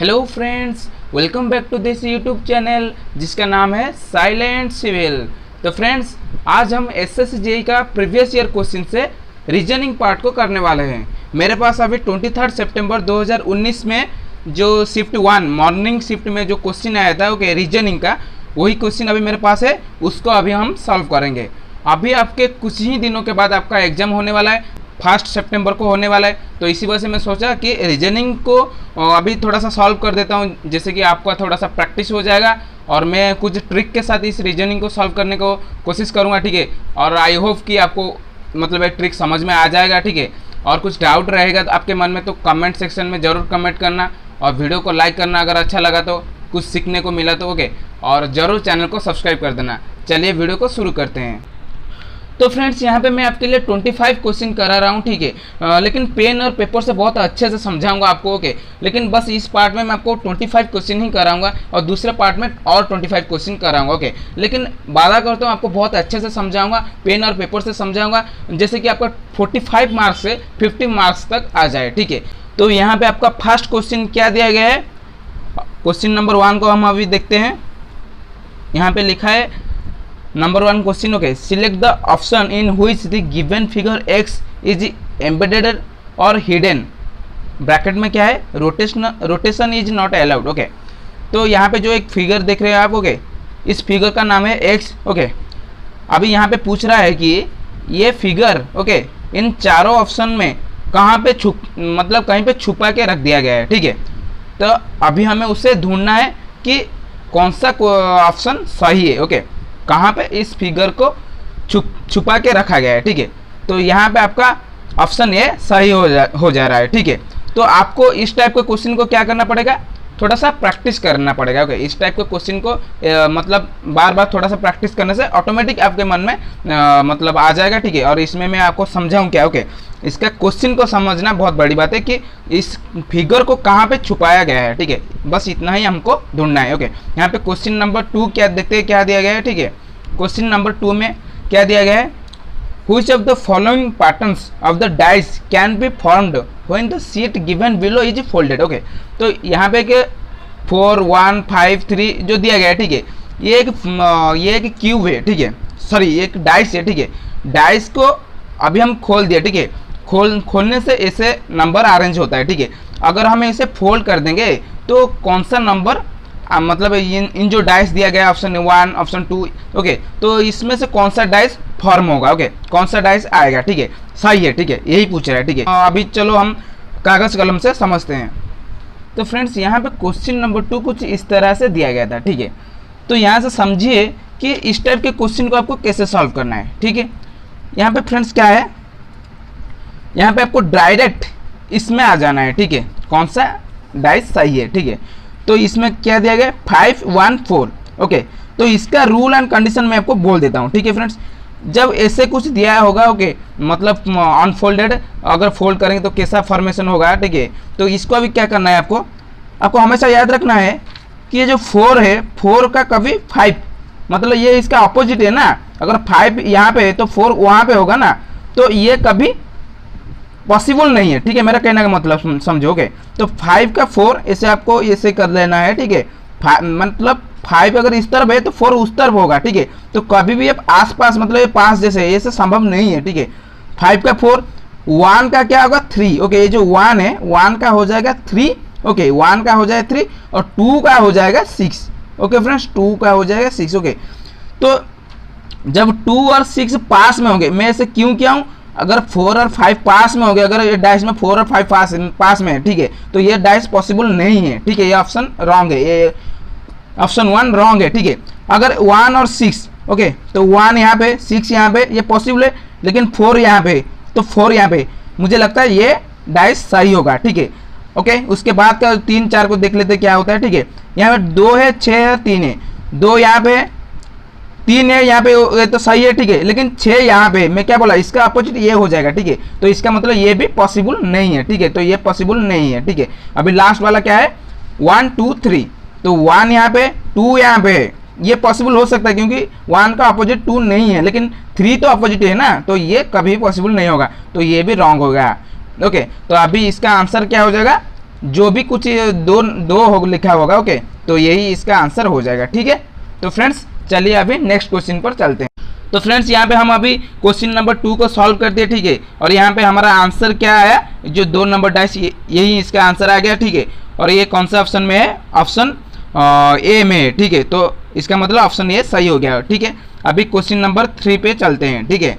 Hello friends, welcome back to this YouTube channel जिसका नाम है साइलेंट सिविल। तो फ्रेंड्स, आज हम एसएससी का प्रीवियस ईयर क्वेश्चन से रीजनिंग पार्ट को करने वाले हैं। मेरे पास अभी 23 सितंबर 2019 में जो शिफ्ट 1 मॉर्निंग शिफ्ट में जो क्वेश्चन आया था ओके रीजनिंग का, वही क्वेश्चन अभी मेरे पास है, उसको अभी हम सॉल्व करेंगे। अभी आपके कुछ ही दिनों के बाद आपका एग्जाम होने वाला है, 1 सितंबर को होने वाला है। तो इसी वजह से मैं सोचा कि रीजनिंग को अभी थोड़ा सा सॉल्व कर देता हूँ, जैसे कि आपका थोड़ा सा प्रैक्टिस हो जाएगा और मैं कुछ ट्रिक के साथ इस रीजनिंग को सॉल्व करने को कोशिश करूँगा, ठीक है। और आई होप कि आपको मतलब एक ट्रिक समझ में आ जाएगा, ठीक है। और कुछ डाउट रहेगा तो आपके मन में तो कमेंट सेक्शन में ज़रूर कमेंट करना और वीडियो को लाइक करना अगर अच्छा लगा तो, कुछ सीखने को मिला तो ओके। और ज़रूर चैनल को सब्सक्राइब कर देना। चलिए वीडियो को शुरू करते हैं। तो फ्रेंड्स, यहाँ पे मैं आपके लिए 25 क्वेश्चन करा रहा हूँ, ठीक है। लेकिन पेन और पेपर से बहुत अच्छे से समझाऊंगा आपको, ओके। लेकिन बस इस पार्ट में मैं आपको 25 क्वेश्चन ही कराऊंगा और दूसरे पार्ट में और 25 क्वेश्चन कराऊंगा, ओके। लेकिन वादा करता हूँ आपको बहुत अच्छे से समझाऊंगा, पेन और पेपर से समझाऊंगा, जैसे कि आपका 45 मार्क्स से 50 मार्क्स तक आ जाए, ठीक है। तो यहाँ पे आपका फर्स्ट क्वेश्चन क्या दिया गया है, क्वेश्चन नंबर 1 को हम अभी देखते हैं। यहाँ पे लिखा है number 1 question, okay. Select the option in which the given figure x is embedded और हिडन। ब्रैकेट में क्या है, rotation is not allowed, okay. तो यहाँ पे जो एक फिगर देख रहे हैं आप, ओके, इस फिगर का नाम है एक्स, ओके। अभी यहाँ पे पूछ रहा है कि ये फिगर, ओके, इन चारों ऑप्शन में कहाँ पे मतलब कहीं पे छुपा के रख दिया गया है, ठीक है। तो अभी हमें उसे ढूंढना है कि कौन सा ऑप्शन सही है, ओके। कहाँ पे इस फिगर को छुपा के रखा गया है, ठीक है। तो यहाँ पे आपका ऑप्शन ये सही हो जा रहा है, ठीक है। तो आपको इस टाइप के क्वेश्चन को क्या करना पड़ेगा, थोड़ा सा प्रैक्टिस करना पड़ेगा, ओके। इस टाइप के क्वेश्चन को मतलब बार बार थोड़ा सा प्रैक्टिस करने से ऑटोमेटिक आपके मन में मतलब आ जाएगा, ठीक है। और इसमें मैं आपको समझाऊँ क्या, ओके। इसका क्वेश्चन को समझना बहुत बड़ी बात है कि इस फिगर को कहाँ पे छुपाया गया है, ठीक है। बस इतना ही हमको ढूंढना है, ओके। यहाँ पे क्वेश्चन नंबर 2 क्या देखते हैं, क्या दिया गया है, ठीक है। क्वेश्चन नंबर 2 में क्या दिया गया है, Which of the following patterns of the dice can be formed when the sheet given below is folded, okay. तो यहाँ पे कि 4 1 5 3 जो दिया गया है, ठीक है, ये एक क्यूब है, ठीक है, सॉरी एक डाइस है, ठीक है। डाइस को अभी हम खोल दिया, ठीक है। खोलने से ऐसे नंबर अरेंज होता है, ठीक है। अगर हम इसे फोल्ड कर देंगे तो कौन सा नंबर मतलब इन जो डाइस दिया गया ऑप्शन 1 ऑप्शन 2, ओके, तो इसमें से कौन सा डाइस फॉर्म होगा, ओके, कौन सा डाइस आएगा, ठीक है, सही है, ठीक है, यही पूछ रहा है, ठीक है। अभी चलो हम कागज कलम से समझते हैं। तो फ्रेंड्स, यहाँ पे क्वेश्चन नंबर 2 कुछ इस तरह से दिया गया था, ठीक है। तो यहाँ से समझिए कि इस टाइप के क्वेश्चन को आपको कैसे सॉल्व करना है, ठीक है। यहाँ पे फ्रेंड्स क्या है, यहाँ पे आपको डायरेक्ट इसमें आ जाना है, ठीक है, कौन सा डाइस सही है, ठीक है। तो इसमें क्या दिया गया, 5 1 4, ओके। तो इसका रूल एंड कंडीशन मैं आपको बोल देता हूँ, ठीक है फ्रेंड्स। जब ऐसे कुछ दिया होगा, ओके, मतलब अनफोल्डेड, अगर फोल्ड करेंगे तो कैसा फॉर्मेशन होगा, ठीक है। तो इसको अभी क्या करना है, आपको हमेशा याद रखना है कि ये जो 4 है, 4 का कभी 5 मतलब ये इसका अपोजिट है ना। अगर 5 यहाँ पे है तो 4 वहाँ पे होगा ना, तो ये कभी पॉसिबल नहीं है, ठीक है। मेरा कहने का मतलब समझोगे। तो 5 का 4 ऐसे आपको ऐसे कर लेना है, ठीक है। मतलब 5 अगर इस तरफ है तो 4 उस तरफ होगा, ठीक है। तो कभी भी आप आसपास मतलब पास जैसे ऐसे संभव नहीं है, ठीक है। 5 का 4, 1 का क्या होगा 3, ओके। ये जो 1 है, 1 का हो जाएगा 3, ओके, 1 का हो जाएगा 3 और 2 का हो जाएगा 6, ओके फ्रेंड्स, 2 का हो जाएगा 6, ओके। तो जब 2 और 6 पास में होंगे, मैं ऐसे क्यों किया हूँ, अगर 4 और 5 पास में हो गया, अगर ये डाइस में 4 और 5 पास में है, ठीक है, तो ये डाइस पॉसिबल नहीं है, ठीक है। ये ऑप्शन रॉन्ग है, ये ऑप्शन 1 रॉन्ग है, ठीक है। अगर 1 और 6, ओके, तो 1 यहाँ पे 6 यहाँ पे, ये पॉसिबल है। लेकिन 4 यहाँ पे तो 4 यहाँ पे, मुझे लगता है ये डाइस सही होगा, ठीक है, ओके। उसके बाद का 3 4 को देख लेते क्या होता है, ठीक है। यहाँ पे 2 है, 6 है, 3 है, 2 यहाँ पे 3 है, यहाँ पे ये तो सही है, ठीक है। लेकिन 6 यहाँ पे, मैं क्या बोला, इसका अपोजिट ये हो जाएगा, ठीक है। तो इसका मतलब ये भी पॉसिबल नहीं है, ठीक है। तो ये पॉसिबल नहीं है, ठीक है। अभी लास्ट वाला क्या है, 1 2 3, तो 1 यहाँ पे 2 यहाँ पे है, ये पॉसिबल हो सकता है क्योंकि 1 का अपोजिट 2 नहीं है, लेकिन 3 तो अपोजिट है ना, तो ये कभी पॉसिबल नहीं होगा, तो ये भी रॉन्ग हो गया, ओके। तो अभी इसका आंसर क्या हो जाएगा, जो भी कुछ दो दो हो लिखा होगा, ओके, तो यही इसका आंसर हो जाएगा, ठीक है। तो फ्रेंड्स चलिए अभी नेक्स्ट क्वेश्चन पर चलते हैं। तो फ्रेंड्स यहाँ पे हम अभी क्वेश्चन नंबर 2 को सॉल्व कर दिए, ठीक है, और यहाँ पे हमारा आंसर क्या आया, जो 2 नंबर डाइस यही इसका आंसर आ गया, ठीक है। और ये कौन सा ऑप्शन में है, ऑप्शन ए में है, ठीक है। तो इसका मतलब ऑप्शन ए सही हो गया, ठीक है। अभी क्वेश्चन नंबर 3 पे चलते हैं, ठीक है।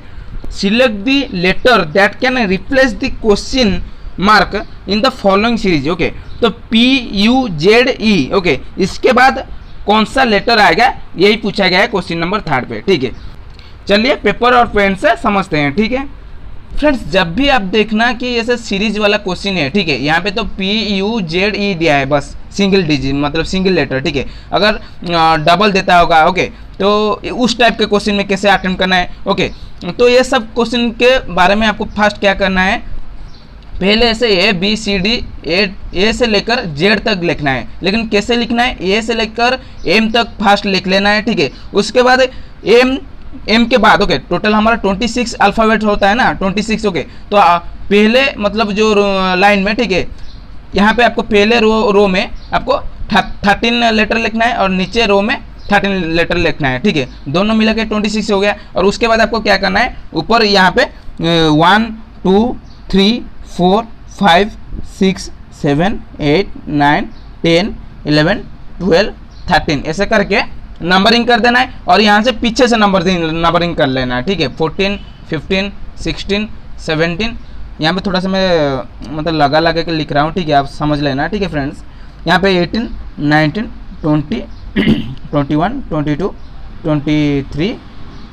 Select the letter that can replace the question mark in the following series, okay. तो PUZE, ओके, इसके बाद कौन सा लेटर आएगा यही पूछा गया है क्वेश्चन नंबर 3 पे, ठीक है। चलिए पेपर और पेन से समझते हैं, ठीक है। फ्रेंड्स जब भी आप देखना कि ऐसे सीरीज वाला क्वेश्चन है, ठीक है, यहाँ पे तो PUZE दिया है, बस सिंगल डिजिट मतलब सिंगल लेटर, ठीक है। अगर डबल देता होगा, ओके, तो उस टाइप के क्वेश्चन में कैसे अटेम्प्ट करना है, ओके। तो ये सब क्वेश्चन के बारे में आपको फर्स्ट क्या करना है, पहले ऐसे ABCD ए से लेकर जेड तक लिखना है, लेकिन कैसे लिखना है, ए से लेकर एम तक फास्ट लिख लेना है, ठीक है। उसके बाद एम के बाद, ओके, टोटल हमारा 26 अल्फ़ाबेट होता है ना, 26, ओके। तो पहले मतलब जो लाइन में, ठीक है, यहाँ पे आपको पहले रो में आपको 13 लेटर लिखना है और नीचे रो में 13 लेटर लिखना है, ठीक है। दोनों मिला के 26 हो गया। और उसके बाद आपको क्या करना है, ऊपर यहाँ पे 1 2 3 4 5 6 7 8 9 10 11 12 13 ऐसे करके नंबरिंग कर देना है। और यहाँ से पीछे से नंबरिंग कर लेना है, ठीक है। 14 15 16 17, यहाँ पे थोड़ा सा मैं मतलब लगा के लिख रहा हूँ, ठीक है, आप समझ लेना, ठीक है फ्रेंड्स। यहाँ पे 18 19 20 21 22 23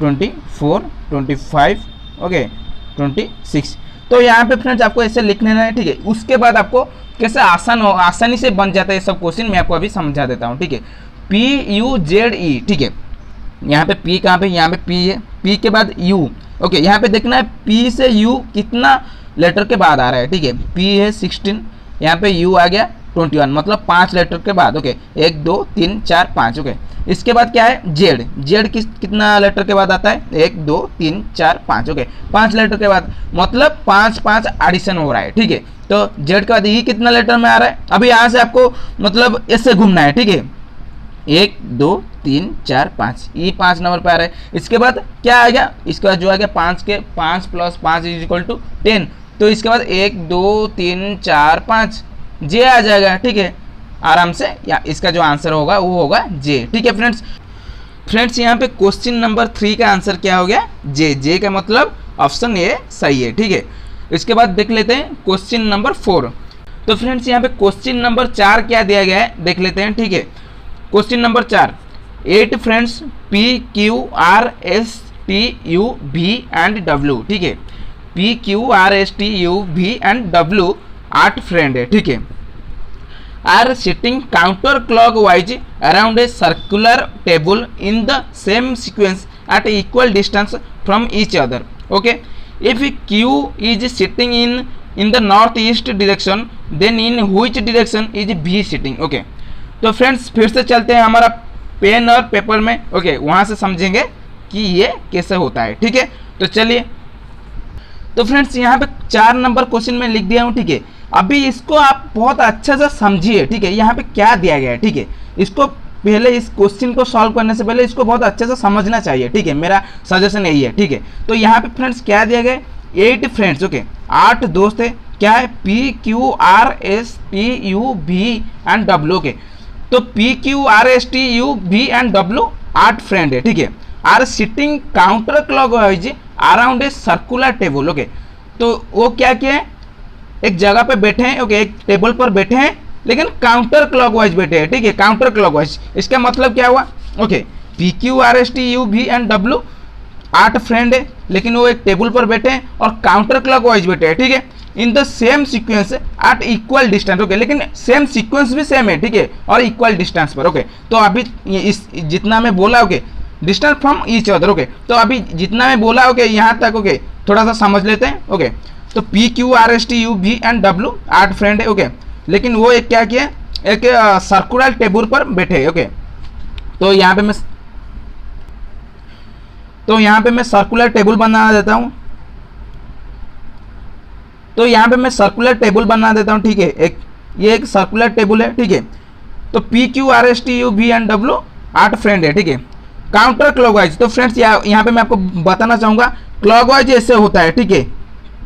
24 25, ओके, 26। तो यहाँ पे फ्रेंड्स आपको ऐसे लिख लेना है, ठीक है। उसके बाद आपको कैसे आसानी से बन जाता है ये सब क्वेश्चन, मैं आपको अभी समझा देता हूँ, ठीक है। PUZE, ठीक है। यहाँ पे P कहाँ पे, यहाँ पे P है, P के बाद U, ओके। यहाँ पे देखना है P से U कितना लेटर के बाद आ रहा है, ठीक है। P है 16, यहाँ पे U आ गया 21, मतलब 5 लेटर के बाद, ओके। 1 2 3 4 5, ओके। इसके बाद क्या है, जेड कितना लेटर के बाद आता है, 1 2 3 4 5, ओके। 5 लेटर के बाद मतलब 5 5 एडिशन हो रहा है, ठीक है। तो जेड के बाद ई कितना लेटर में आ रहा है, अभी यहाँ से आपको मतलब ऐसे घूमना है, ठीक है। 1 2 3 4 5, ई 5 नंबर पे आ रहा है। इसके बाद क्या आ गया, इसके बाद जो आ गया 5 के 5 + 5 = 10। तो इसके बाद 1 2 3 4 5 जे आ जाएगा, ठीक है, आराम से। या इसका जो आंसर होगा वो होगा जे, ठीक है फ्रेंड्स यहाँ पे क्वेश्चन नंबर 3 का आंसर क्या हो गया, जे का मतलब ऑप्शन ए सही है, ठीक है। इसके बाद देख लेते हैं क्वेश्चन नंबर 4। तो फ्रेंड्स यहाँ पे क्वेश्चन नंबर 4 क्या दिया गया है देख लेते हैं, ठीक है। Question number 4, 8 friends PQRSTUV and W, ठीक है। PQRSTUV एंड W 8 फ्रेंड है, ठीक है। Are sitting counter clockwise around a circular table in the same sequence at equal distance from each other, okay. If Q is sitting in the northeast direction, then in which direction is V sitting, okay. तो friends फिर से चलते हैं हमारा pen और paper में, okay, वहाँ से समझेंगे कि ये कैसे होता है, ठीक है। तो चलिए, तो फ्रेंड्स यहाँ पे 4 नंबर क्वेश्चन में लिख दिया हूँ, ठीक है। अभी इसको आप बहुत अच्छे से समझिए, ठीक है। यहाँ पे क्या दिया गया है, ठीक है, इसको पहले इस क्वेश्चन को सॉल्व करने से पहले इसको बहुत अच्छे से समझना चाहिए, ठीक है। मेरा सजेशन यही है, ठीक है। तो यहाँ पे फ्रेंड्स क्या दिया गया, 8 फ्रेंड्स, ओके, 8 दोस्त है, क्या है, PQRSTUV एंड W, ओके। तो PQRSTUV एंड W 8 फ्रेंड है, ठीक है। Are sitting counter clockwise around a circular table, okay. तो वो क्या किया है, एक जगह पे बैठे हैं, ओके, एक टेबल पर बैठे हैं, लेकिन काउंटर क्लॉकवाइज बैठे हैं, ठीक है, काउंटर क्लॉकवाइज। इसका मतलब क्या हुआ, okay, PQRSTUV and W 8 friend है, लेकिन वो एक टेबल पर बैठे हैं और काउंटर क्लॉकवाइज बैठे हैं, ठीक है। In the same sequence at equal distance, okay, लेकिन सेम सीक्वेंस भी सेम है, ठीक है, और इक्वल डिस्टेंस पर, ओके। तो अभी इस जितना मैं बोला, okay, distance from each other, okay. तो अभी जितना मैं बोला, ओके, यहाँ तक, ओके, थोड़ा सा समझ लेते हैं, ओके। तो PQRSTUV एंड W 8 फ्रेंड है, ओके, लेकिन वो एक क्या किया, एक सर्कुलर टेबल पर बैठे, ओके। तो यहाँ पे मैं सर्कुलर टेबल बना देता हूँ, ठीक है। एक ये एक सर्कुलर टेबल है, ठीक है। तो P Q R S T U V and W 8 friend है, ठीक है। काउंटर क्लॉकवाइज, तो फ्रेंड्स यहाँ पे मैं आपको बताना चाहूंगा क्लॉकवाइज ऐसे होता है, ठीक है।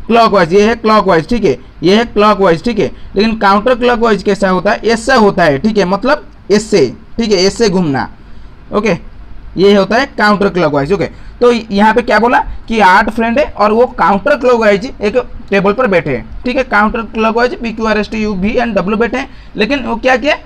क्लॉकवाइज ये है क्लॉकवाइज, ठीक है, ये है क्लॉकवाइज, ठीक है। लेकिन काउंटर क्लॉकवाइज कैसा होता है, ऐसा होता है, ठीक है, मतलब ऐसे, ठीक है, ऐसे घूमना, ओके। ये होता है काउंटर क्लॉकवाइज, ओके। तो यहाँ पे क्या बोला कि 8 फ्रेंड है और वो काउंटर क्लॉकवाइज एक टेबल पर बैठे हैं, ठीक है। Counter clockwise P Q R S T U V and W बैठे हैं, लेकिन वो क्या किया,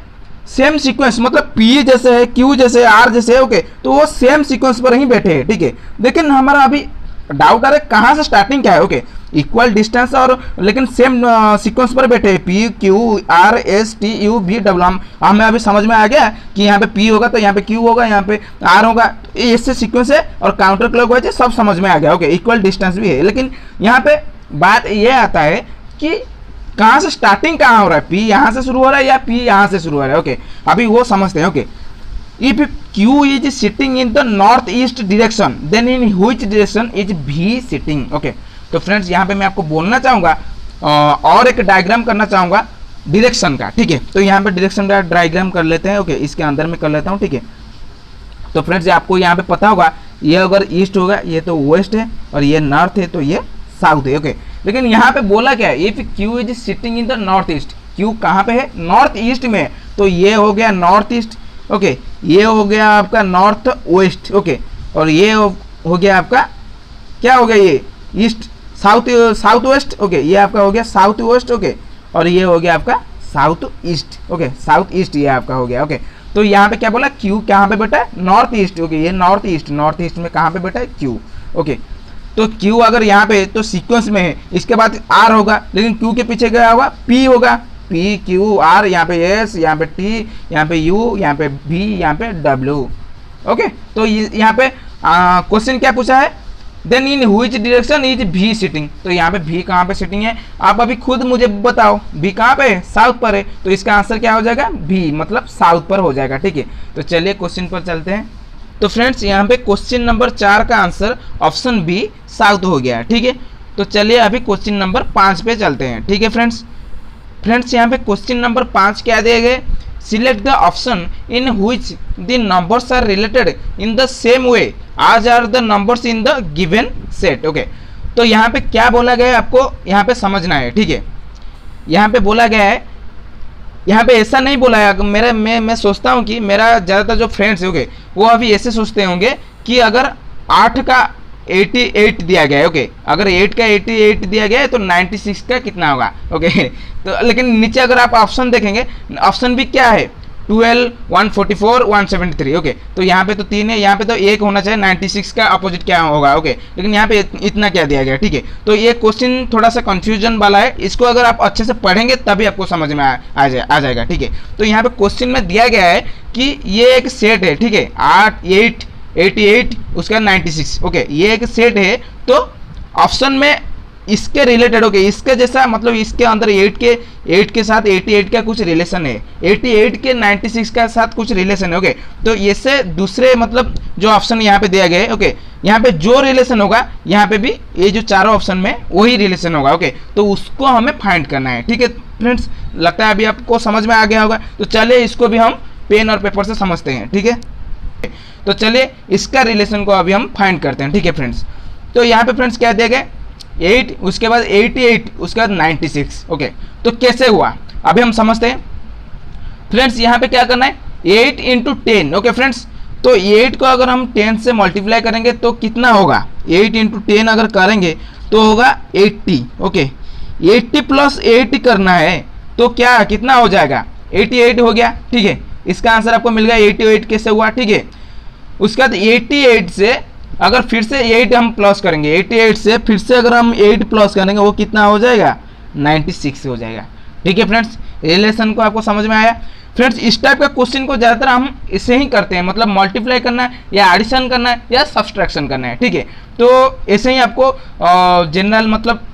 सेम सीक्वेंस, मतलब पी जैसे है, क्यू जैसे है, आर जैसे है, ओके। तो वो सेम सीक्वेंस पर ही बैठे हैं, ठीक है। लेकिन हमारा अभी डाउट आ रहा है कहाँ से स्टार्टिंग क्या है, ओके। इक्वल डिस्टेंस और लेकिन सेम सीक्वेंस पर बैठे हैं, P Q R S T U V W. हमें अभी समझ में आ गया कि यहाँ पे पी होगा तो यहाँ पे क्यू होगा, यहाँ पे आर होगा, इससे सीक्वेंस है और काउंटर क्लॉकवाइज है, सब समझ में आ गया, ओके। इक्वल डिस्टेंस भी है, लेकिन यहाँ पे बात ये आता है कि कहाँ से स्टार्टिंग कहाँ हो रहा है, पी यहाँ से शुरू हो रहा है या पी यहाँ से शुरू हो रहा है, ओके। अभी वो समझते हैं, okay. If Q is sitting in the northeast direction, then in which direction is V sitting? Okay. तो फ्रेंड्स यहाँ पे मैं आपको बोलना चाहूँगा और एक डायग्राम करना चाहूँगा डायरेक्शन का, ठीक है। तो यहाँ पे डायरेक्शन का डायग्राम कर लेते हैं, ओके। इसके अंदर में कर लेता हूँ, ठीक है। तो फ्रेंड्स आपको यहाँ पे पता होगा ये अगर ईस्ट होगा ये तो वेस्ट है और ये नॉर्थ है तो ये साउथ है, ओके। लेकिन यहाँ पे बोला क्या है, if Q is sitting in the north east, Q कहाँ पे है, नॉर्थ ईस्ट में, तो ये हो गया नॉर्थ ईस्ट, ओके। ये हो गया आपका नॉर्थ वेस्ट, ओके। और ये हो गया आपका क्या हो गया, ये ईस्ट साउथ वेस्ट, ओके। ये आपका हो गया साउथ वेस्ट, ओके। और ये हो गया आपका south east, okay. South east ये आपका हो गया, ओके। तो यहाँ पे क्या बोला, क्यू कहाँ पे बैठा है, नॉर्थ ईस्ट, ओके। ये नॉर्थ ईस्ट में कहाँ पे बैठा है, क्यू, ओके। तो क्यू अगर यहाँ पे तो सीक्वेंस में है, इसके बाद आर होगा, लेकिन क्यू के पीछे क्या होगा, पी होगा, पी क्यू आर, यहाँ पे एस, यहाँ पे टी, यहाँ पे यू, यहाँ पे वी, यहाँ पे डब्ल्यू, ओके। तो यहाँ पे क्वेश्चन क्या पूछा है, then in which direction is we sitting. तो यहाँ पे वी कहाँ पे सिटिंग है, आप अभी खुद मुझे बताओ, वी कहाँ पे है, साउथ पर है। तो इसका आंसर क्या हो जाएगा, वी, मतलब साउथ पर हो जाएगा, ठीक है। तो चलिए क्वेश्चन पर चलते हैं। तो फ्रेंड्स यहाँ पे क्वेश्चन नंबर 4 का आंसर ऑप्शन बी साउथ हो गया, ठीक है। तो चलिए अभी क्वेश्चन नंबर 5 पे चलते हैं, ठीक है फ्रेंड्स यहाँ पे क्वेश्चन नंबर 5 क्या दिए गए, select the option in which the numbers are related in the same way as are the numbers in the given set, okay. तो यहाँ पे क्या बोला गया है आपको यहाँ पे समझना है, ठीक है। यहाँ पे बोला गया है, यहाँ पे ऐसा नहीं बोला है, मैं सोचता हूँ कि मेरा ज़्यादातर जो फ्रेंड्स होंगे वो अभी ऐसे सोचते होंगे कि अगर 8 का 88 दिया गया है, ओके। अगर 8 का 88 दिया गया है तो 96 का कितना होगा, ओके। तो लेकिन नीचे अगर आप ऑप्शन देखेंगे, ऑप्शन भी क्या है, 12, 144, 173, ओके। तो यहाँ पे तो 3 है, यहाँ पे तो 1 होना चाहिए, 96 का अपोजिट क्या होगा, ओके। लेकिन यहाँ पे इतना क्या दिया गया, ठीक है। तो ये क्वेश्चन थोड़ा सा कंफ्यूजन वाला है, इसको अगर आप अच्छे से पढ़ेंगे तभी आपको समझ में आ जाएगा, ठीक है। तो यहाँ पे क्वेश्चन में दिया गया है कि ये एक सेट है, ठीक है, 8, 8, 88 उसका 96, ओके। ये एक सेट है, तो ऑप्शन में इसके रिलेटेड, ओके, इसके जैसा, मतलब इसके अंदर 8 के साथ 88 का कुछ रिलेशन है, 88 के 96 का साथ कुछ रिलेशन है, ओके। तो इससे दूसरे मतलब जो ऑप्शन यहाँ पे दिया गया है, ओके, यहाँ पे जो रिलेशन होगा यहाँ पे भी ये जो चारों ऑप्शन में वही रिलेशन होगा, ओके। तो उसको हमें फाइंड करना है, ठीक है फ्रेंड्स। लगता है अभी आपको समझ में आ गया होगा। तो चलिए इसको भी हम पेन और पेपर से समझते हैं, ठीक है। तो चलिए इसका रिलेशन को अभी हम फाइंड करते हैं, ठीक है फ्रेंड्स। तो यहाँ पे फ्रेंड्स क्या दिया गया, 8, उसके बाद 88, उसके बाद 96, ओके। तो कैसे हुआ अभी हम समझते हैं फ्रेंड्स। यहाँ पे क्या करना है, 8 × 10, ओके फ्रेंड्स। तो 8 को अगर हम 10 से मल्टीप्लाई करेंगे तो कितना होगा, 8 × 10 अगर करेंगे तो होगा 80, ओके। 80 + 8 करना है तो क्या कितना हो जाएगा, 88 हो गया, ठीक है। इसका आंसर आपको मिल गया 88 कैसे हुआ, ठीक है। उसके बाद 88 से अगर फिर से 8 हम प्लस करेंगे, 88 से फिर से अगर हम 8 प्लस करेंगे वो कितना हो जाएगा, 96 हो जाएगा, ठीक है फ्रेंड्स। रिलेशन को आपको समझ में आया फ्रेंड्स। इस टाइप का क्वेश्चन को ज़्यादातर हम इसे ही करते हैं, मतलब मल्टीप्लाई करना है या एडिशन करना है या सब्सट्रैक्शन करना है, ठीक है। तो ऐसे ही आपको जनरल मतलब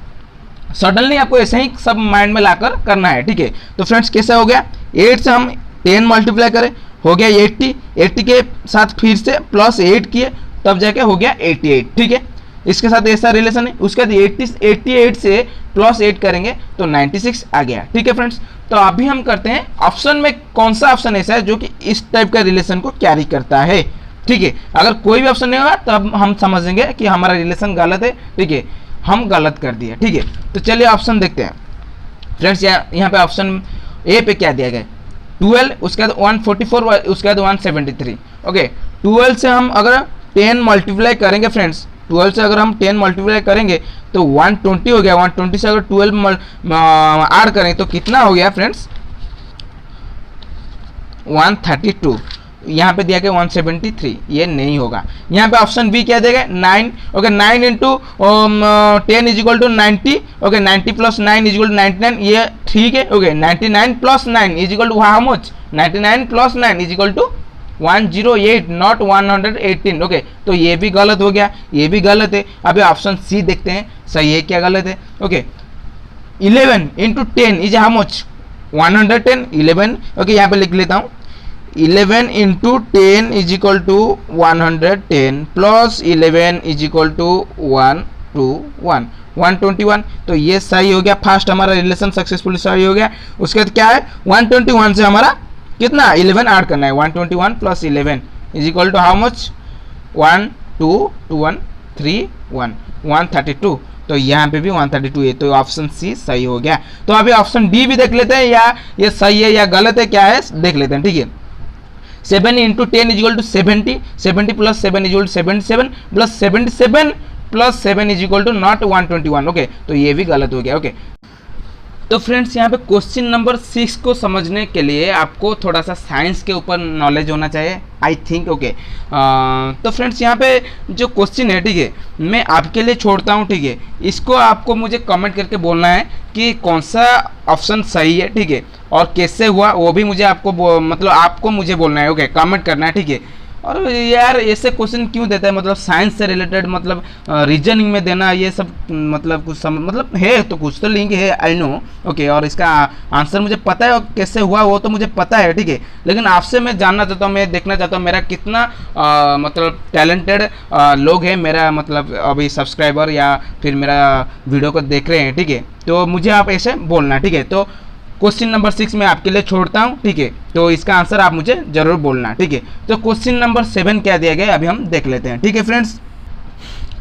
सडनली आपको ऐसे ही सब माइंड में लाकर करना है, ठीक है। तो फ्रेंड्स कैसा हो गया, 8 से हम 10 मल्टीप्लाई करें हो गया 80 के साथ फिर से +8 किए तब जाके हो गया 88, ठीक है। इसके साथ ऐसा रिलेशन है। उसके बाद 88 से प्लस 8 करेंगे तो 96 आ गया। ठीक है फ्रेंड्स, तो अभी हम करते हैं ऑप्शन में कौन सा ऑप्शन ऐसा है जो कि इस टाइप का रिलेशन को कैरी करता है। ठीक है, अगर कोई भी ऑप्शन नहीं होगा तब हम समझेंगे कि हमारा रिलेशन गलत है। ठीक है, हम गलत कर दिए। ठीक है, तो चलिए ऑप्शन देखते हैं फ्रेंड्स। यहाँ पे ऑप्शन ए पे क्या दिया गया, 12, उसके बाद 144, उसके बाद 173। ओके, 12 से हम अगर 10 मल्टीप्लाई करेंगे फ्रेंड्स, 12 से अगर हम 10 मल्टीप्लाई करेंगे तो 120 हो गया। 120 से अगर 12 ऐड करेंगे तो कितना हो गया फ्रेंड्स, 132। यहाँ पे दिया गया 173, ये नहीं होगा। यहाँ पे ऑप्शन बी क्या देगा, 9। Okay, 9 into 10 is equal to 90। Okay, 90 plus 9 is equal to 99, ये ठीक है। Okay, 99 plus 9 is equal to how much, 99 plus 9 is equal to 108, not 118। Okay, तो ये भी गलत हो गया, ये भी गलत है। अभी ऑप्शन सी देखते हैं सही है क्या गलत है। Okay, 11 into 10 is how much, 110। 11, okay यहाँ पे लिख लेता हूँ, 11 into 10 is equal to 110 plus 11 is equal to 121। तो ये सही हो गया, फर्स्ट हमारा रिलेशन सक्सेसफुली सही हो गया। उसके बाद क्या है, 121 से हमारा कितना 11 ऐड करना है, 121 plus 11 is equal to how much, 132 तो यहाँ पे भी 132 है, तो ऑप्शन सी सही हो गया। तो अभी ऑप्शन डी भी देख लेते हैं, या ये सही है या गलत है, क्या है देख लेते हैं। ठीक है, 7 into 10 is equal to 70, 70 plus 7 is equal to 77 plus 77 plus 7 is equal to not 121। Okay, तो ये भी गलत हो गया। ओके, तो फ्रेंड्स यहाँ पे क्वेश्चन नंबर 6 को समझने के लिए आपको थोड़ा सा साइंस के ऊपर नॉलेज होना चाहिए, आई थिंक। ओके, तो फ्रेंड्स यहाँ पे जो क्वेश्चन है, ठीक है, मैं आपके लिए छोड़ता हूँ। ठीक है, इसको आपको मुझे कमेंट करके बोलना है कि कौन सा ऑप्शन सही है। ठीक है, और कैसे हुआ वो भी मुझे आपको मतलब आपको मुझे बोलना है। ओके, कमेंट करना है। ठीक है, और यार ऐसे क्वेश्चन क्यों देता है, मतलब साइंस से रिलेटेड, मतलब रीजनिंग में देना, ये सब मतलब कुछ मतलब है तो कुछ तो लिंक है, आई नो। ओके, और इसका आंसर मुझे पता है और कैसे हुआ वो तो मुझे पता है। ठीक है, लेकिन आपसे मैं जानना चाहता हूँ, मैं देखना चाहता हूँ मेरा कितना मतलब टैलेंटेड लोग हैं, मेरा मतलब अभी सब्सक्राइबर या फिर मेरा वीडियो को देख रहे हैं। ठीक है, तो मुझे आप ऐसे बोलना। ठीक है, तो क्वेश्चन नंबर 6 मैं आपके लिए छोड़ता हूं। ठीक है, तो इसका आंसर आप मुझे जरूर बोलना। ठीक है, तो क्वेश्चन नंबर 7 क्या दिया गया है अभी हम देख लेते हैं। ठीक है फ्रेंड्स,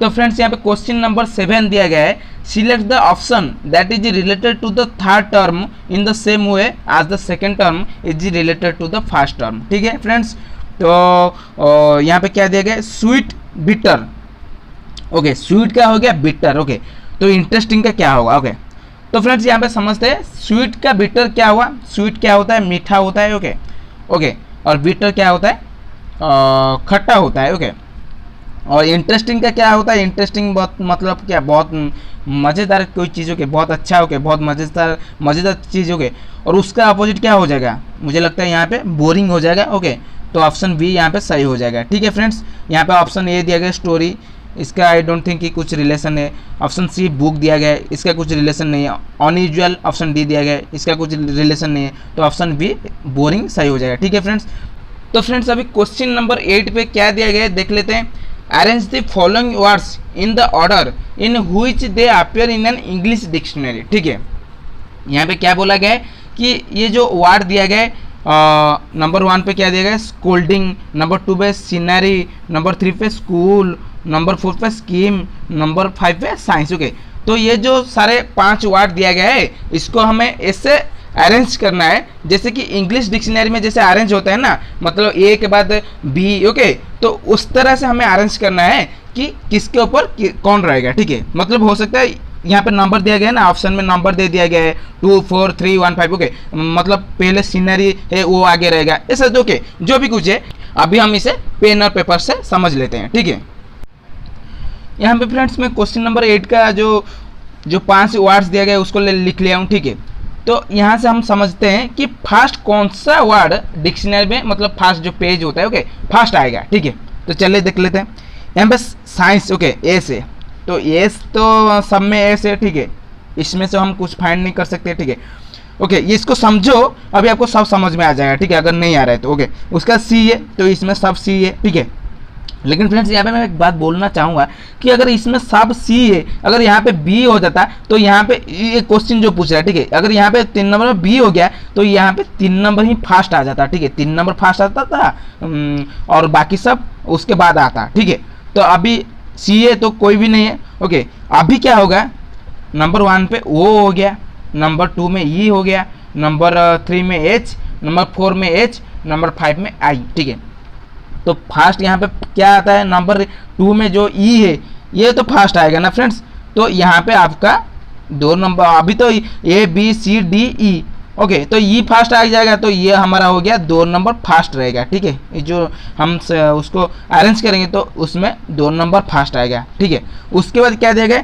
तो फ्रेंड्स यहाँ पे क्वेश्चन नंबर 7 दिया गया है, select the option that is related to the third term in the same way as the second term is related to the first term. ठीक है फ्रेंड्स, तो यहाँ पे क्या दिया गया है, स्वीट बिटर। ओके, स्वीट क्या हो गया, बिटर। ओके, तो इंटरेस्टिंग का क्या होगा। ओके, तो फ्रेंड्स यहाँ पे समझते हैं स्वीट का बिटर क्या हुआ। स्वीट क्या होता है, मीठा होता है। ओके ओके, और बिटर क्या होता है, खट्टा होता है। ओके, और इंटरेस्टिंग का क्या होता है, इंटरेस्टिंग बहुत मतलब क्या, बहुत मज़ेदार कोई चीज़ हो के, बहुत अच्छा हो के, बहुत मज़ेदार चीज़ हो के, और उसका अपोजिट क्या हो जाएगा, मुझे लगता है यहाँ पे बोरिंग हो जाएगा। ओके, तो ऑप्शन बी यहाँ पे सही हो जाएगा। ठीक है फ्रेंड्स, यहाँ पे ऑप्शन ए दिया गया स्टोरी, इसका आई डोंट थिंक कि कुछ रिलेशन है। ऑप्शन सी बुक दिया गया है, इसका कुछ रिलेशन नहीं है। अनयूजुअल ऑप्शन डी दिया गया है, इसका कुछ रिलेशन नहीं है, तो ऑप्शन बी बोरिंग सही हो जाएगा। ठीक है फ्रेंड्स, तो फ्रेंड्स अभी क्वेश्चन नंबर 8 पे क्या दिया गया है देख लेते हैं। Arrange the following words in the order in which they appear in an English dictionary. ठीक है, यहाँ पे क्या बोला गया है कि ये जो वर्ड दिया गया है, नंबर 1 पे क्या दिया गया है, स्कोल्डिंग, नंबर 2 पे सीनरी, नंबर 3 पे स्कूल, नंबर 4 पे स्कीम, नंबर 5 पे साइंस। ओके, तो ये जो सारे 5 वर्ड दिया गया है, इसको हमें ऐसे अरेंज करना है जैसे कि इंग्लिश डिक्शनरी में जैसे अरेंज होता है ना, मतलब ए के बाद बी। ओके, तो उस तरह से हमें अरेंज करना है कि किसके ऊपर कौन रहेगा। ठीक है, मतलब हो सकता है यहाँ पे नंबर दिया गया है ना, ऑप्शन में नंबर दे दिया गया है 2 4 3 1 5। ओके, मतलब पहले सीनरी है वो आगे रहेगा, ऐसा जो के जो भी कुछ है, अभी हम इसे पेन और पेपर से समझ लेते हैं। ठीक है, यहाँ पे फ्रेंड्स मैं क्वेश्चन नंबर 8 का जो 5 वर्ड्स दिया गया है उसको लिख लिया हूँ। ठीक है, तो यहाँ से हम समझते हैं कि फर्स्ट कौन सा वर्ड डिक्शनरी में, मतलब फर्स्ट जो पेज होता है, ओके, फर्स्ट आएगा। ठीक है, तो चलिए देख लेते हैं। यहाँ पे साइंस, ओके, ए से, तो ए तो सब में ए से। ठीक है, इसमें से हम कुछ फाइंड नहीं कर सकते। ठीक है, ओके, ये इसको समझो, अभी आपको सब समझ में आ जाएगा। ठीक है, अगर नहीं आ रहा है तो। ओके, उसका सी है, तो इसमें सब सी है। ठीक है, लेकिन फ्रेंड्स यहाँ पे मैं एक बात बोलना चाहूँगा कि अगर इसमें सब सी है, अगर यहाँ पे बी हो जाता तो यहाँ पे ये क्वेश्चन जो पूछ रहा है, ठीक है, अगर यहाँ पे 3 नंबर में बी हो गया तो यहाँ पे 3 नंबर ही फास्ट आ जाता, ठीक है, 3 नंबर फास्ट आता था और बाकी सब उसके बाद आता, ठीक है। तो अभी सी है तो कोई भी नहीं है। ओके, अभी क्या होगा, नंबर 1 पे ओ हो गया, नंबर 2 में ई हो गया, नंबर 3 में एच, नंबर 4 में एच, नंबर 5 में आई, ठीक है। तो फास्ट यहाँ पे क्या आता है, नंबर 2 में जो ई है ये तो फास्ट आएगा ना फ्रेंड्स। तो यहाँ पे आपका 2 नंबर, अभी तो A B C D E, okay, तो ई फास्ट आ जाएगा, तो ये हमारा हो गया 2 नंबर फास्ट रहेगा, ठीक है। ये जो हम उसको अरेंज करेंगे तो उसमें 2 नंबर फास्ट आएगा, ठीक है। उसके बाद क्या देगा,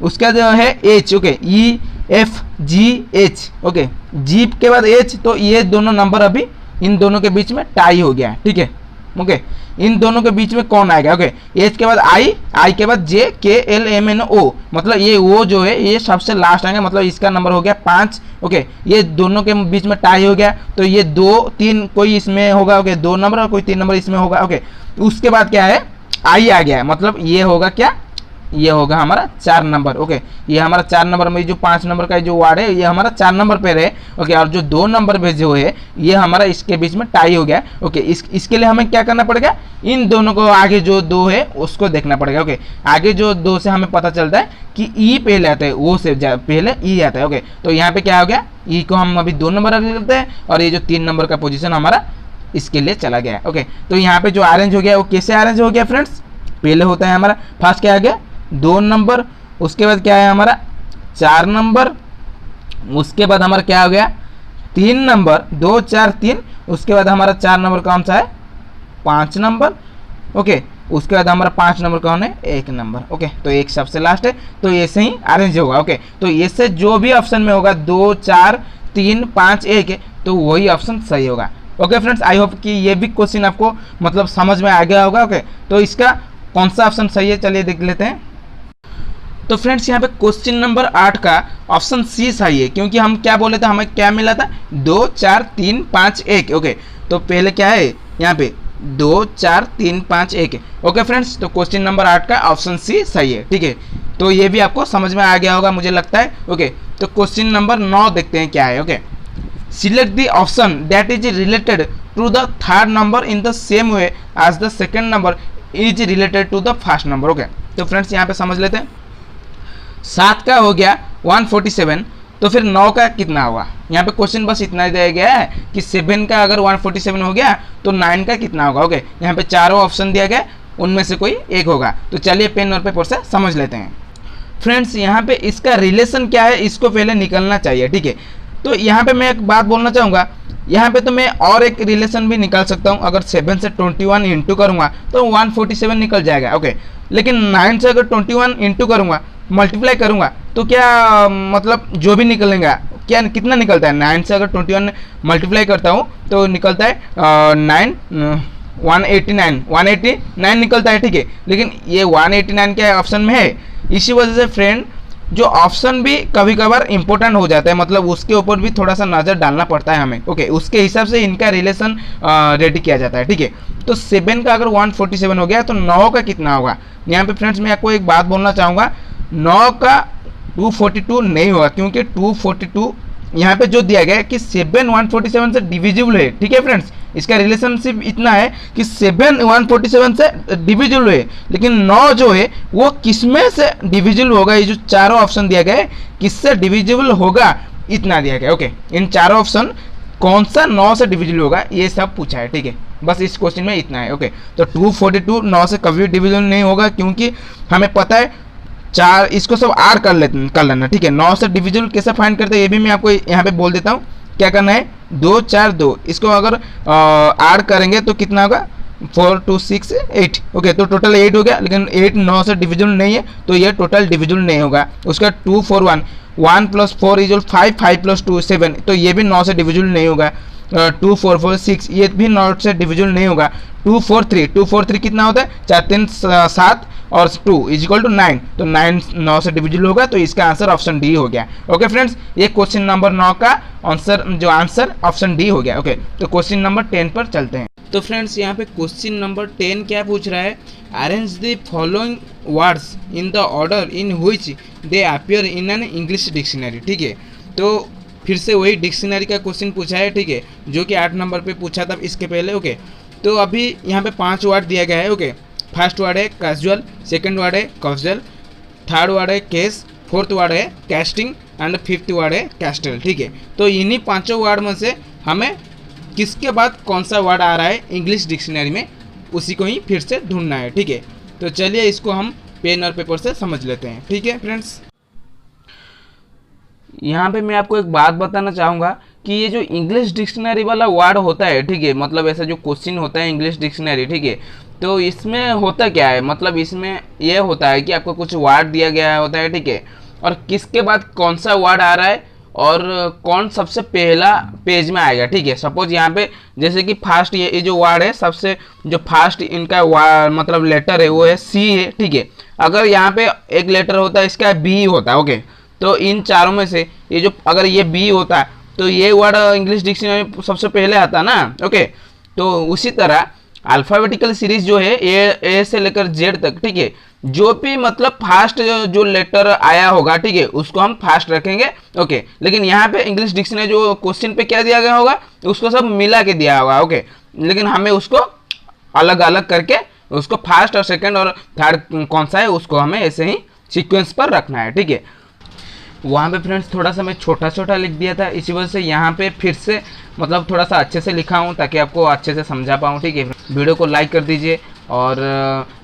उसका जो है H, okay, E F G H, okay, G के बाद एच, तो ये दोनों नंबर अभी इन दोनों के बीच में टाई हो गया, ठीक है। ओके, इन दोनों के बीच में कौन आएगा, ओके, एच के बाद आई, आई के बाद जे के एल एम एन ओ, मतलब ये ओ जो है ये सबसे लास्ट आएगा, मतलब इसका नंबर हो गया 5। ओके, ये दोनों के बीच में टाई हो गया, तो ये 2 3 कोई इसमें होगा, ओके, 2 नंबर और कोई 3 नंबर इसमें होगा। ओके, उसके बाद क्या है, आई आ गया, मतलब ये होगा क्या, ये होगा हमारा 4 नंबर। ओके, ये हमारा 4 नंबर में जो 5 नंबर का जो वार्ड है ये हमारा 4 नंबर पे रहे। ओके, और जो 2 नंबर पे जो है ये हमारा इसके बीच में टाई हो गया। ओके, इसके लिए हमें क्या करना पड़ेगा, इन दोनों को आगे जो 2 है उसको देखना पड़ेगा। ओके, आगे जो 2 से हमें पता चलता है कि ई पहले आता है, वो से पहले ई आता है। ओके, तो यहाँ पे क्या हो गया, ई को हम अभी 2 नंबर रख लेते हैं और ये जो 3 नंबर का पोजिशन हमारा इसके लिए चला गया। ओके, तो यहाँ पे जो अरेंज हो गया वो कैसे अरेंज हो गया फ्रेंड्स, पहले होता है हमारा फर्स्ट क्या आ गया 2 नंबर, उसके बाद क्या है हमारा 4 नंबर, उसके बाद हमारा क्या हो गया 3 नंबर, 2 4 3, उसके बाद हमारा 4 नंबर कौन सा है 5 नंबर। ओके, उसके बाद हमारा 5 नंबर कौन है 1 नंबर। ओके, तो एक सबसे लास्ट है, तो ऐसे ही अरेंज होगा। ओके, तो इससे जो भी ऑप्शन में होगा 2 4 3 5 1 तो वही ऑप्शन सही होगा। ओके फ्रेंड्स, आई होप कि ये भी क्वेश्चन आपको मतलब समझ में आ गया होगा। ओके, तो इसका कौन सा ऑप्शन सही है चलिए देख लेते हैं। तो फ्रेंड्स यहाँ पे क्वेश्चन नंबर 8 का ऑप्शन सी सही है, क्योंकि हम क्या बोले थे, हमें क्या मिला था 2 4 3 5 1। ओके, तो पहले क्या है यहाँ पे 2 4 3 5 1। ओके फ्रेंड्स, तो क्वेश्चन नंबर 8 का ऑप्शन सी सही है, ठीक है। तो ये भी आपको समझ में आ गया होगा मुझे लगता है। ओके, तो क्वेश्चन नंबर 9 देखते हैं क्या है। Okay, select the option that is related to the third number in the same way as the second number is related to the first number. Okay, तो फ्रेंड्स यहाँ पे समझ लेते हैं, 7 का हो गया 147, तो फिर 9 का कितना होगा। यहाँ पे क्वेश्चन बस इतना दिया गया है कि 7 का अगर 147 हो गया तो 9 का कितना होगा। ओके, यहाँ पे चारों ऑप्शन दिया गया, उनमें से कोई एक होगा। तो चलिए पेन और पेपर से समझ लेते हैं। फ्रेंड्स यहाँ पे इसका रिलेशन क्या है इसको पहले निकलना चाहिए, ठीक है। तो यहाँ पे मैं एक बात बोलना चाहूँगा, यहाँ पे तो मैं और एक रिलेशन भी निकाल सकता हूँ। अगर 7 से 21 इंटू करूँगा तो 147 निकल जाएगा। ओके, लेकिन 9 से अगर 21 इंटू करूँगा, मल्टीप्लाई करूँगा, तो क्या मतलब जो भी निकलेगा क्या कितना निकलता है, 9 से अगर 21 मल्टीप्लाई करता हूँ तो निकलता है 189 निकलता है, ठीक है। लेकिन ये 189 के ऑप्शन में है, इसी वजह से फ्रेंड जो ऑप्शन भी कभी कभार इंपॉर्टेंट हो जाता है, मतलब उसके ऊपर भी थोड़ा सा नज़र डालना पड़ता है हमें। ओके, उसके हिसाब से इनका रिलेशन रेडी किया जाता है, ठीक है। तो 7 का अगर 147 हो गया तो 9 का कितना होगा। यहाँ पे फ्रेंड्स मैं आपको एक बात बोलना चाहूँगा, 9 का 242 नहीं होगा, क्योंकि 242 यहाँ पे जो दिया गया है कि 7 147 से डिविजिबल है, ठीक है फ्रेंड्स। इसका रिलेशनशिप इतना है कि 7 147 से डिविजिबल है, लेकिन 9 जो है वो किसमें से डिविजिबल होगा, ये जो चारों ऑप्शन दिया गया है किससे डिविजिबल होगा इतना दिया गया। ओके, इन चारों ऑप्शन कौन सा 9 से डिविजिबल होगा ये सब पूछा है, ठीक है। बस इस क्वेश्चन में इतना है। ओके, तो 242 9 से कभी डिविजिबल नहीं होगा, क्योंकि हमें पता है 4, इसको सब आर कर लेना, ठीक है। 9 से डिविजिबल कैसे फाइंड करते हैं ये भी मैं आपको यहाँ पे बोल देता हूँ। क्या करना है 2 4 2, इसको अगर आर करेंगे तो कितना होगा 4 2 6 8। ओके, तो टोटल 8 हो गया, लेकिन 8 9 से डिविजिबल नहीं है, तो ये टोटल डिविजिबल नहीं होगा। उसका 2 4 1 1 + 4 = 5 5 + 2 7, तो ये भी 9 से डिविजिबल नहीं होगा। 2 4 4 6, ये भी 9 से डिविजिबल नहीं होगा। 2 4 3 कितना होता है 4 3 7 और 2 = 9, तो 9 9 से डिविजिबल होगा, तो इसका आंसर ऑप्शन डी हो गया। ओके फ्रेंड्स, ये क्वेश्चन नंबर 9 का आंसर ऑप्शन डी हो गया। ओके, तो क्वेश्चन नंबर 10 पर चलते हैं। तो फ्रेंड्स यहाँ पे क्वेश्चन नंबर 10 क्या पूछ रहा है, arrange the following words in the order in which they appear in an English dictionary. ठीक है, तो फिर से वही डिक्शनरी का क्वेश्चन पूछा है, ठीक है, जो कि 8 नंबर पे पूछा था इसके पहले। ओके, तो अभी यहाँ पे 5 वर्ड दिया गया है। ओके, फर्स्ट वर्ड है कैजुअल, सेकंड वर्ड है कॉजल, थर्ड वर्ड है केस, फोर्थ वर्ड है कैस्टिंग एंड फिफ्थ वर्ड है कैस्टल। ठीक है, तो इन्हीं 5 वर्ड में से हमें किसके बाद कौन सा वर्ड आ रहा है इंग्लिश डिक्शनरी में, उसी को ही फिर से ढूंढना है। ठीक है, तो चलिए इसको हम पेन और पेपर से समझ लेते हैं। ठीक है फ्रेंड्स, यहाँ पे मैं आपको एक बात बताना चाहूँगा कि ये जो इंग्लिश डिक्शनरी वाला वर्ड होता है, ठीक है, मतलब ऐसा जो क्वेश्चन होता है इंग्लिश डिक्शनरी, ठीक है, तो इसमें होता क्या है, मतलब इसमें ये होता है कि आपको कुछ वर्ड दिया गया होता है, ठीक है, और किसके बाद कौन सा वर्ड आ रहा है और कौन सबसे पहला पेज में आएगा। ठीक है, सपोज यहाँ पे जैसे कि फास्ट ये जो वर्ड है, सबसे जो फास्ट इनका मतलब लेटर है वो है सी है। ठीक है, अगर यहाँ पे एक लेटर होता है इसका बी होता है। ओके, तो इन चारों में से ये जो अगर ये बी होता है तो ये वर्ड इंग्लिश डिक्शनरी में सबसे पहले आता ना। ओके, तो उसी तरह अल्फ़ाबेटिकल सीरीज जो है ए से लेकर जेड तक, ठीक है, जो भी मतलब फास्ट जो लेटर आया होगा, ठीक है, उसको हम फास्ट रखेंगे। ओके, लेकिन यहाँ पे इंग्लिश डिक्शनरी जो क्वेश्चन पे क्या दिया गया होगा उसको सब मिला के दिया होगा। ओके, लेकिन हमें उसको अलग अलग करके उसको फास्ट और सेकंड और थर्ड कौन सा है उसको हमें ऐसे ही सीक्वेंस पर रखना है। ठीक है, वहाँ पे फ्रेंड्स थोड़ा सा मैं छोटा छोटा लिख दिया था, इसी वजह से यहाँ पे फिर से मतलब थोड़ा सा अच्छे से लिखा हूँ ताकि आपको अच्छे से समझा पाऊँ। ठीक है, वीडियो को लाइक कर दीजिए और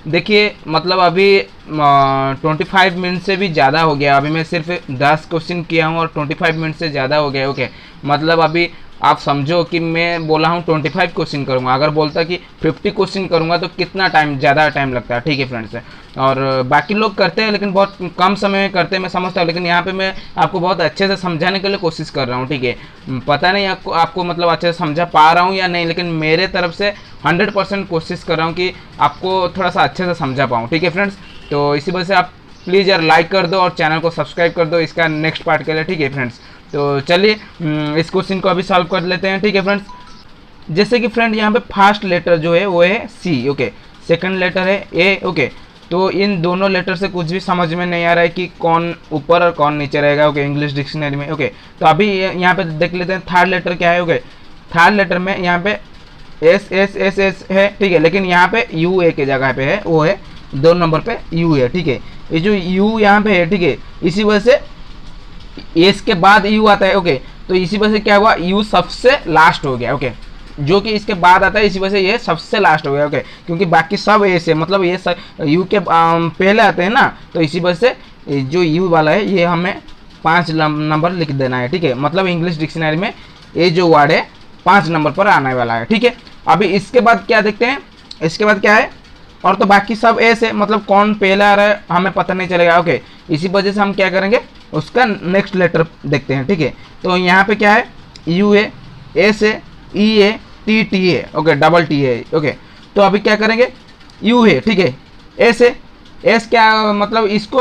देखिए मतलब अभी 25 मिनट से भी ज़्यादा हो गया, अभी मैं सिर्फ 10 क्वेश्चन किया हूँ और 25 मिनट से ज़्यादा हो गया। ओके, मतलब अभी आप समझो कि मैं बोला हूँ 25 क्वेश्चन करूँगा, अगर बोलता कि 50 क्वेश्चन करूँगा तो कितना टाइम, ज़्यादा टाइम लगता है। ठीक है फ्रेंड्स, और बाकी लोग करते हैं लेकिन बहुत कम समय में करते हैं, मैं समझता हूँ, लेकिन यहाँ पे मैं आपको बहुत अच्छे से समझाने के लिए कोशिश कर रहा हूँ। ठीक है, पता नहीं आपको मतलब अच्छे से समझा पा रहा हूँ या नहीं, लेकिन मेरे तरफ से 100% कोशिश कर रहा हूँ कि आपको थोड़ा सा अच्छे से समझा पाऊँ। ठीक है फ्रेंड्स, तो इसी वजह से आप प्लीज़ यार लाइक कर दो और चैनल को सब्सक्राइब कर दो इसका नेक्स्ट पार्ट के लिए। ठीक है फ्रेंड्स, तो चलिए इस क्वेश्चन को अभी सॉल्व कर लेते हैं। ठीक है फ्रेंड्स, जैसे कि फ्रेंड यहाँ पे फर्स्ट लेटर जो है वो है सी। ओके, सेकंड लेटर है ए। ओके, तो इन दोनों लेटर से कुछ भी समझ में नहीं आ रहा है कि कौन ऊपर और कौन नीचे रहेगा। ओके, इंग्लिश डिक्शनरी में। ओके, तो अभी यहाँ पे देख लेते हैं थर्ड लेटर क्या है। ओके, थर्ड लेटर में यहाँ पे एस एस एस एस है, ठीक है, लेकिन यहाँ पे यू ए के जगह पे है, वो है 2 नंबर पे यू है। ठीक है, ये जो यू यहाँ पे है, ठीक है, इसी वजह से एस के बाद यू आता है। ओके, तो इसी वजह से क्या हुआ, यू सबसे लास्ट हो गया। ओके, जो कि इसके बाद आता है, इसी वजह से ये सबसे लास्ट हो गया। ओके, क्योंकि बाकी सब ए से मतलब ये यू के पहले आते हैं ना, तो इसी वजह से जो यू वाला है ये हमें 5 नंबर लिख देना है। ठीक है, मतलब इंग्लिश डिक्शनरी में ये जो वर्ड है 5 नंबर पर आने वाला है। ठीक है, अभी इसके बाद क्या देखते हैं, इसके बाद क्या है, और तो बाकी सब ए से मतलब कौन पहले आ रहा है हमें पता नहीं चलेगा। ओके, इसी वजह से हम क्या करेंगे, उसका नेक्स्ट लेटर देखते हैं। ठीक है, तो यहाँ पे क्या है, यू है, एस है, ई है, टी टी है। ओके, डबल टी है। ओके, तो अभी क्या करेंगे, यू है, ठीक है, एस है, एस क्या मतलब इसको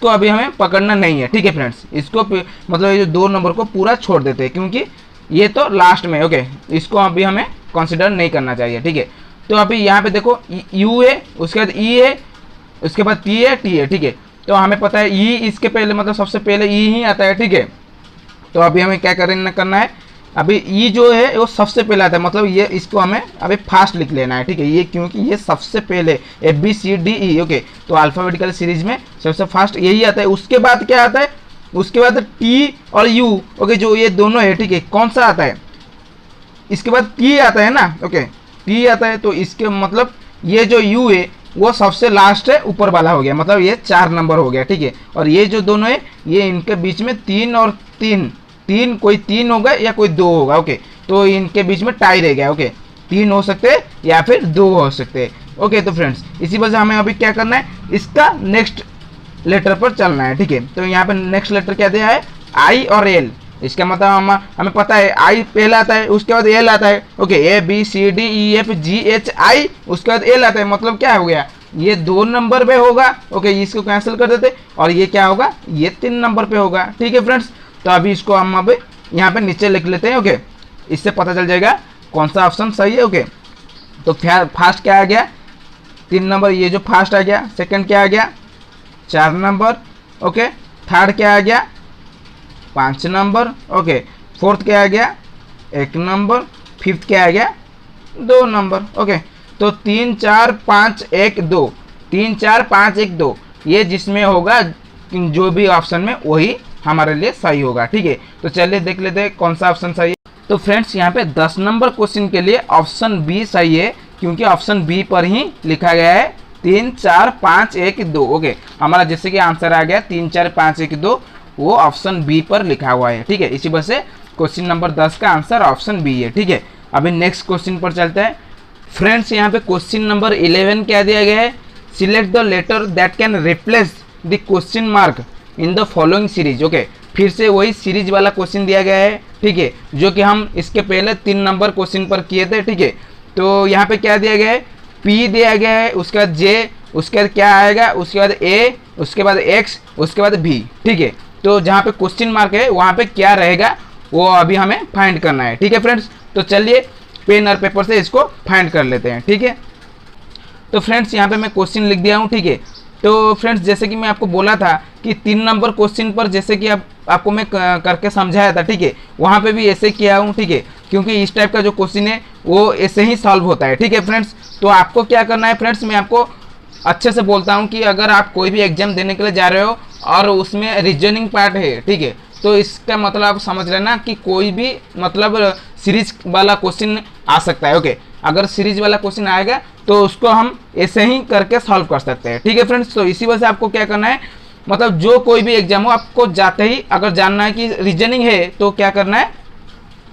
अभी हमें पकड़ना नहीं है। ठीक है फ्रेंड्स, इसको मतलब ये जो 2 नंबर को पूरा छोड़ देते हैं क्योंकि ये तो लास्ट में। ओके, इसको अभी हमें कंसिडर नहीं करना चाहिए। ठीक है, तो अभी यहाँ पे देखो यू है, उसके बाद ई है, उसके बाद टी है, टी है। ठीक है, तो हमें पता है ई इसके पहले मतलब सबसे पहले ई ही आता है। ठीक है, तो अभी हमें क्या करना है, अभी ई जो है वो सबसे पहले आता है, मतलब ये इसको हमें अभी फास्ट लिख लेना है। ठीक है, ये क्योंकि ये सबसे पहले A B C D E. Okay, तो अल्फ़ाबेटिकल सीरीज में सबसे फास्ट यही आता है। उसके बाद क्या आता है, उसके बाद टी और यू। ओके, जो ये दोनों है, ठीक है, कौन सा आता है, इसके बाद टी आता है ना। ओके, टी आता है, तो इसके मतलब ये जो यू है वो सबसे लास्ट है, ऊपर वाला हो गया, मतलब ये 4 नंबर हो गया। ठीक है, और ये जो दोनों है ये इनके बीच में 3 और 3 कोई 3 होगा या कोई 2 होगा। ओके, तो इनके बीच में टाई रह गया। ओके, 3 हो सकते हैं या फिर 2 हो सकते हैं। ओके, तो फ्रेंड्स इसी वजह से हमें अभी क्या करना है, इसका नेक्स्ट लेटर पर चलना है। ठीक है, तो यहाँ पे नेक्स्ट लेटर क्या दिया है, आई और एल। इसका मतलब हमें पता है आई पहला आता है, उसके बाद एल आता है। Okay, A B C D E F G H I, उसके बाद एल आता है, मतलब क्या हो गया, ये 2 नंबर पे होगा। ओके, इसको कैंसिल कर देते और ये क्या होगा, ये 3 नंबर पे होगा। ठीक है फ्रेंड्स, तो अभी इसको हम अभी यहाँ पे नीचे लिख लेते हैं। ओके, इससे पता चल जाएगा कौन सा ऑप्शन सही है। ओके, तो फास्ट क्या आ गया 3 नंबर, ये जो फास्ट आ गया। सेकंड क्या आ गया 4 नंबर, ओके। थर्ड क्या आ गया 5 नंबर, ओके। फोर्थ क्या आ गया 1 नंबर। फिफ्थ क्या आ गया 2 नंबर, ओके। तो 3 4 5 1 2, 3 4 5 1 2, ये जिसमें होगा जो भी ऑप्शन में वही हमारे लिए सही होगा, ठीक है। तो चलिए देख लेते हैं कौन सा ऑप्शन सही है। तो फ्रेंड्स यहाँ पे 10 नंबर क्वेश्चन के लिए ऑप्शन बी सही है, क्योंकि ऑप्शन बी पर ही लिखा गया है 3 4 5 1 2, ओके। हमारा जैसे कि आंसर आ गया 3 4 5 1 2, वो ऑप्शन बी पर लिखा हुआ है, ठीक है। इसी वजह से क्वेश्चन नंबर 10 का आंसर ऑप्शन बी है, ठीक है। अभी नेक्स्ट क्वेश्चन पर चलते हैं। फ्रेंड्स यहाँ पे क्वेश्चन नंबर 11 क्या दिया गया है, select the letter that can replace the question mark in the following series, okay. फिर से वही सीरीज वाला क्वेश्चन दिया गया है, ठीक है, जो कि हम इसके पहले 3 नंबर क्वेश्चन पर किए थे, ठीक है। तो यहाँ पे क्या दिया गया है, पी दिया गया है, उसके बाद जे, उसके बाद क्या आएगा, उसके बाद ए, उसके बाद एक्स, उसके बाद भी, ठीक है। तो जहाँ पे क्वेश्चन मार्क है वहाँ पे क्या रहेगा वो अभी हमें फाइंड करना है, ठीक है फ्रेंड्स। तो चलिए पेन और पेपर से इसको फाइंड कर लेते हैं, ठीक है। तो फ्रेंड्स यहाँ पे मैं क्वेश्चन लिख दिया हूँ, ठीक है। तो फ्रेंड्स जैसे कि मैं आपको बोला था कि 3 नंबर क्वेश्चन पर जैसे कि आपको मैं करके समझाया था, ठीक है, वहाँ पे भी ऐसे किया हूँ, ठीक है, क्योंकि इस टाइप का जो क्वेश्चन है वो ऐसे ही सॉल्व होता है, ठीक है फ्रेंड्स। तो आपको क्या करना है फ्रेंड्स, मैं आपको अच्छे से बोलता हूँ कि अगर आप कोई भी एग्जाम देने के लिए जा रहे हो और उसमें रीजनिंग पार्ट है, ठीक है, तो इसका मतलब आप समझ लेना कि कोई भी मतलब सीरीज वाला क्वेश्चन आ सकता है, ओके। अगर सीरीज वाला क्वेश्चन आएगा तो उसको हम ऐसे ही करके सॉल्व कर सकते हैं, ठीक है फ्रेंड्स। तो इसी वजह से आपको क्या करना है, मतलब जो कोई भी एग्जाम हो आपको जाते ही अगर जानना है कि रीजनिंग है तो क्या करना है,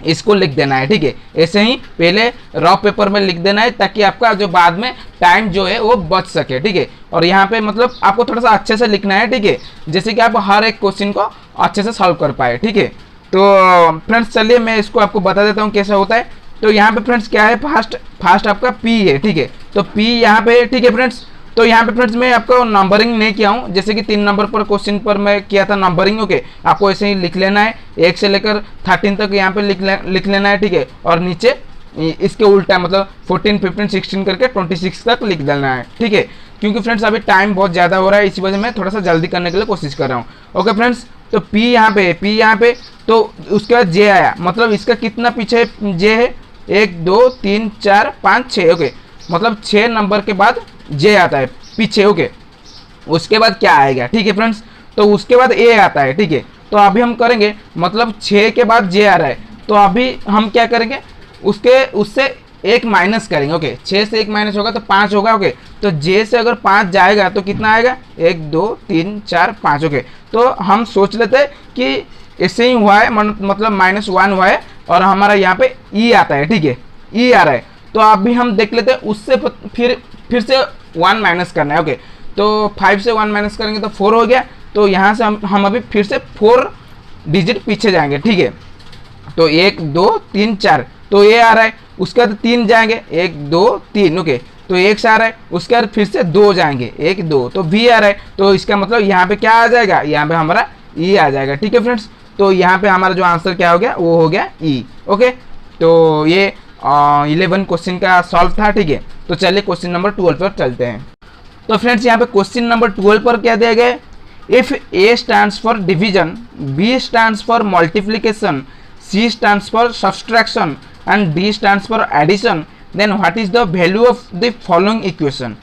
इसको लिख देना है, ठीक है। ऐसे ही पहले रॉ पेपर में लिख देना है ताकि आपका जो बाद में टाइम जो है वो बच सके, ठीक है। और यहाँ पे मतलब आपको थोड़ा सा अच्छे से लिखना है, ठीक है, जैसे कि आप हर एक क्वेश्चन को अच्छे से सॉल्व कर पाए, ठीक है। तो फ्रेंड्स चलिए मैं इसको आपको बता देता हूँ कैसे होता है। तो यहाँ पे फ्रेंड्स क्या है, फास्ट आपका पी है, ठीक है। तो पी यहाँ पे है, ठीक है फ्रेंड्स। तो यहाँ पे फ्रेंड्स मैं आपको नंबरिंग नहीं किया हूँ, जैसे कि 3 नंबर पर क्वेश्चन पर मैं किया था नंबरिंग, ओके। आपको ऐसे ही लिख लेना है 1 से लेकर 13 तक यहाँ पे लिख लेना है, ठीक है। और नीचे इसके उल्टा मतलब 14 15 16 करके 26 तक लिख देना है, ठीक है। क्योंकि फ्रेंड्स अभी टाइम बहुत ज़्यादा हो रहा है, इसी वजह मैं थोड़ा सा जल्दी करने के लिए कोशिश कर रहा हूँ, ओके फ्रेंड्स। तो पी यहाँ पे, पी यहाँ पे, तो उसके बाद जे आया, मतलब इसका कितना पीछे जे है, 1 2 3 4 5 6, ओके। मतलब 6 नंबर के बाद जे आता है पीछे, ओके। उसके बाद क्या आएगा, ठीक है फ्रेंड्स, तो उसके बाद ए आता है, ठीक है। तो अभी हम करेंगे मतलब 6 के बाद जे आ रहा है, तो अभी हम क्या करेंगे, उससे 1 माइनस करेंगे, ओके। 6 से 1 माइनस होगा तो 5 होगा, ओके। तो जे से अगर 5 जाएगा तो कितना आएगा, 1 2 3 4 5, ओके। तो हम सोच लेते हैं कि ऐसे ही हुआ है, मतलब -1 हुआ है और हमारा यहाँ पे ई आता है, ठीक है, ई आ रहा है। तो अभी हम देख लेते हैं उससे फिर से 1 माइनस करना है, ओके। तो 5 से 1 माइनस करेंगे तो 4 हो गया। तो यहाँ से हम अभी फिर से 4 डिजिट पीछे जाएंगे, ठीक है। तो 1 2 3 4, तो ये आ रहा है, उसके बाद 3 जाएंगे, 1 2 3, ओके। तो 1 आ रहा है, उसके बाद फिर से 2 जाएंगे, 1 2, तो भी आ रहा है। तो इसका मतलब यहाँ पे क्या आ जाएगा, यहाँ पे हमारा ई आ जाएगा, ठीक है फ्रेंड्स। तो यहाँ पे हमारा जो आंसर क्या हो गया, वो हो गया ई, ओके। तो ये 11 क्वेश्चन का सॉल्व था, ठीक है। तो चलिए क्वेश्चन नंबर 12 पर चलते हैं। तो फ्रेंड्स यहाँ पे क्वेश्चन नंबर 12 पर क्या दिया गया है, if A stands for division, B stands for multiplication, C stands for subtraction and D stands for addition, then what is the value of the following equation,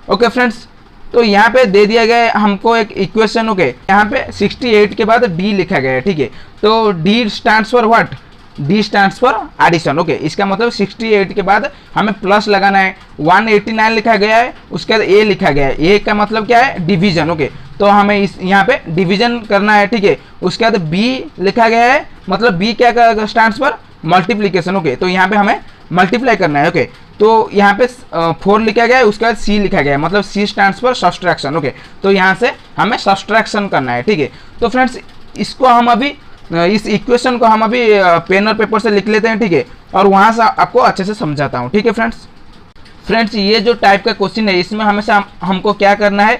okay friends. तो यहाँ पे दे दिया गया है हमको एक इक्वेशन, ओके। यहाँ पे 68 के बाद डी लिखा गया है, ठीक है। तो D stands for what, D stands for addition, okay. इसका मतलब 68 के बाद हमें प्लस लगाना है, 189 लिखा गया है, उसके बाद ए लिखा गया है, ए का मतलब क्या है, डिवीजन, ओके। तो हमें इस यहाँ पे डिवीजन करना है, ठीक है। उसके बाद बी लिखा गया है, मतलब बी क्या स्टैंड्स फॉर मल्टीप्लीकेशन, ओके। तो यहाँ पे हमें मल्टीप्लाई करना है, ओके। तो यहाँ पे 4 लिखा गया है, उसके बाद सी लिखा गया है, मतलब C stands for subtraction, okay. तो यहाँ से हमें सब्सट्रैक्शन करना है, ठीक है। तो फ्रेंड्स इसको हम अभी इस इक्वेशन को हम अभी पेन और पेपर से लिख लेते हैं, ठीक है। और वहाँ से आपको अच्छे से समझाता हूँ, ठीक है फ्रेंड्स ये जो टाइप का क्वेश्चन है इसमें हमेशा हमको क्या करना है,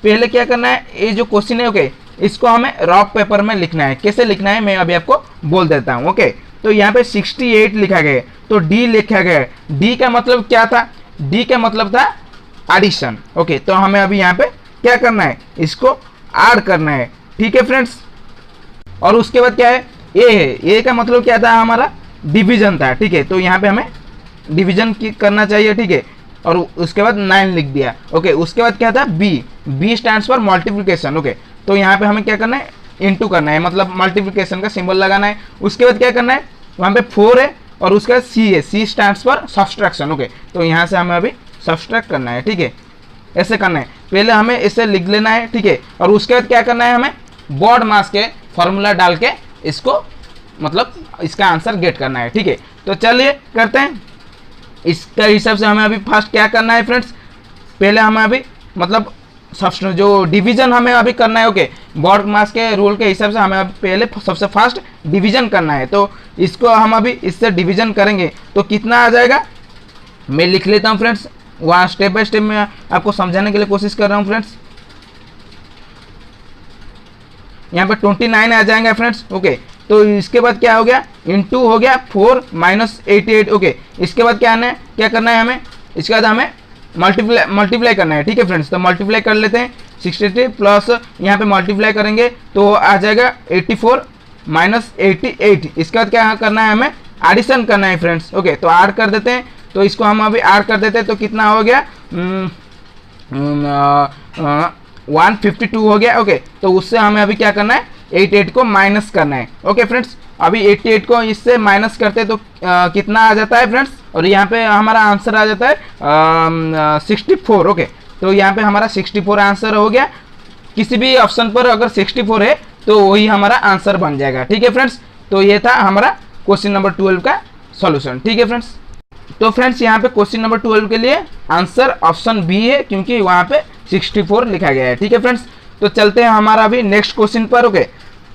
पहले क्या करना है, ये जो क्वेश्चन है, ओके, इसको हमें रफ पेपर में लिखना है। कैसे लिखना है मैं अभी आपको बोल देता हूँ, ओके। तो यहाँ पे 68 लिखा गया है, तो डी लिखा गया है। डी का मतलब क्या था? डी का मतलब था एडिशन। ओके, तो हमें अभी यहाँ पे क्या करना है? इसको ऐड करना है। ठीक है फ्रेंड्स, और उसके बाद क्या है? ए है। ए का मतलब क्या था? हमारा डिवीजन था। ठीक है, तो यहाँ पे हमें डिवीजन की करना चाहिए। ठीक है, और उसके बाद 9 लिख दिया। ओके, उसके बाद क्या था? B. B stands for multiplication. Okay, तो यहाँ पे हमें क्या करना है? इनटू करना है, मतलब मल्टीप्लिकेशन का सिंबल लगाना है। उसके बाद क्या करना है? वहाँ पे 4 है और उसके बाद सी है। C stands for subtraction. Okay, तो यहाँ से हमें अभी सब्सट्रैक्ट करना है। ठीक है, ऐसे करना है। पहले हमें इसे लिख लेना है। ठीक है, और उसके बाद क्या करना है? हमें बॉड मास के फॉर्मूला डाल के इसको मतलब इसका आंसर गेट करना है। ठीक है, तो चलिए करते हैं। इसका हिसाब से हमें अभी फर्स्ट क्या करना है फ्रेंड्स? पहले हमें अभी मतलब जो डिवीजन हमें अभी करना है। ओके, बॉड मास के रूल के हिसाब से हमें अभी पहले सबसे फर्स्ट डिवीजन करना है। तो इसको हम अभी इससे डिवीजन करेंगे तो कितना आ जाएगा? मैं लिख लेता हूँ फ्रेंड्स, वहाँ स्टेप बाय स्टेप में आपको समझाने के लिए कोशिश कर रहा हूँ फ्रेंड्स। यहाँ पे 29 आ जाएंगे फ्रेंड्स। ओके, तो इसके बाद क्या हो गया? इनटू हो गया 4 माइनस 88। ओके, इसके बाद क्या करना है हमें? इसके बाद हमें मल्टीप्लाई करना है। ठीक है फ्रेंड्स, तो मल्टीप्लाई कर लेते हैं। 63 प्लस यहाँ पे मल्टीप्लाई करेंगे तो आ जाएगा 84 माइनस 88। इसके बाद क्या करना है? हमें एडिशन करना है फ्रेंड्स। ओके, तो ऐड कर देते हैं। तो इसको हम अभी ऐड कर देते हैं, तो कितना हो गया? 152 हो गया। ओके, तो उससे हमें अभी क्या करना है? 88 को माइनस करना है। ओके फ्रेंड्स, अभी 88 को इससे माइनस करते हैं तो कितना आ जाता है फ्रेंड्स? और यहाँ पे हमारा आंसर आ जाता है 64। ओके, तो यहाँ पे हमारा 64 आंसर हो गया। किसी भी ऑप्शन पर अगर 64 है तो वही हमारा आंसर बन जाएगा। ठीक है फ्रेंड्स, तो ये था हमारा क्वेश्चन नंबर 12 का सॉल्यूशन। ठीक है फ्रेंड्स, तो फ्रेंड्स यहाँ पे क्वेश्चन नंबर 12 के लिए आंसर ऑप्शन बी है, क्योंकि वहाँ पे 64 लिखा गया है। ठीक है फ्रेंड्स, तो चलते हैं हमारा अभी नेक्स्ट क्वेश्चन पर। ओके,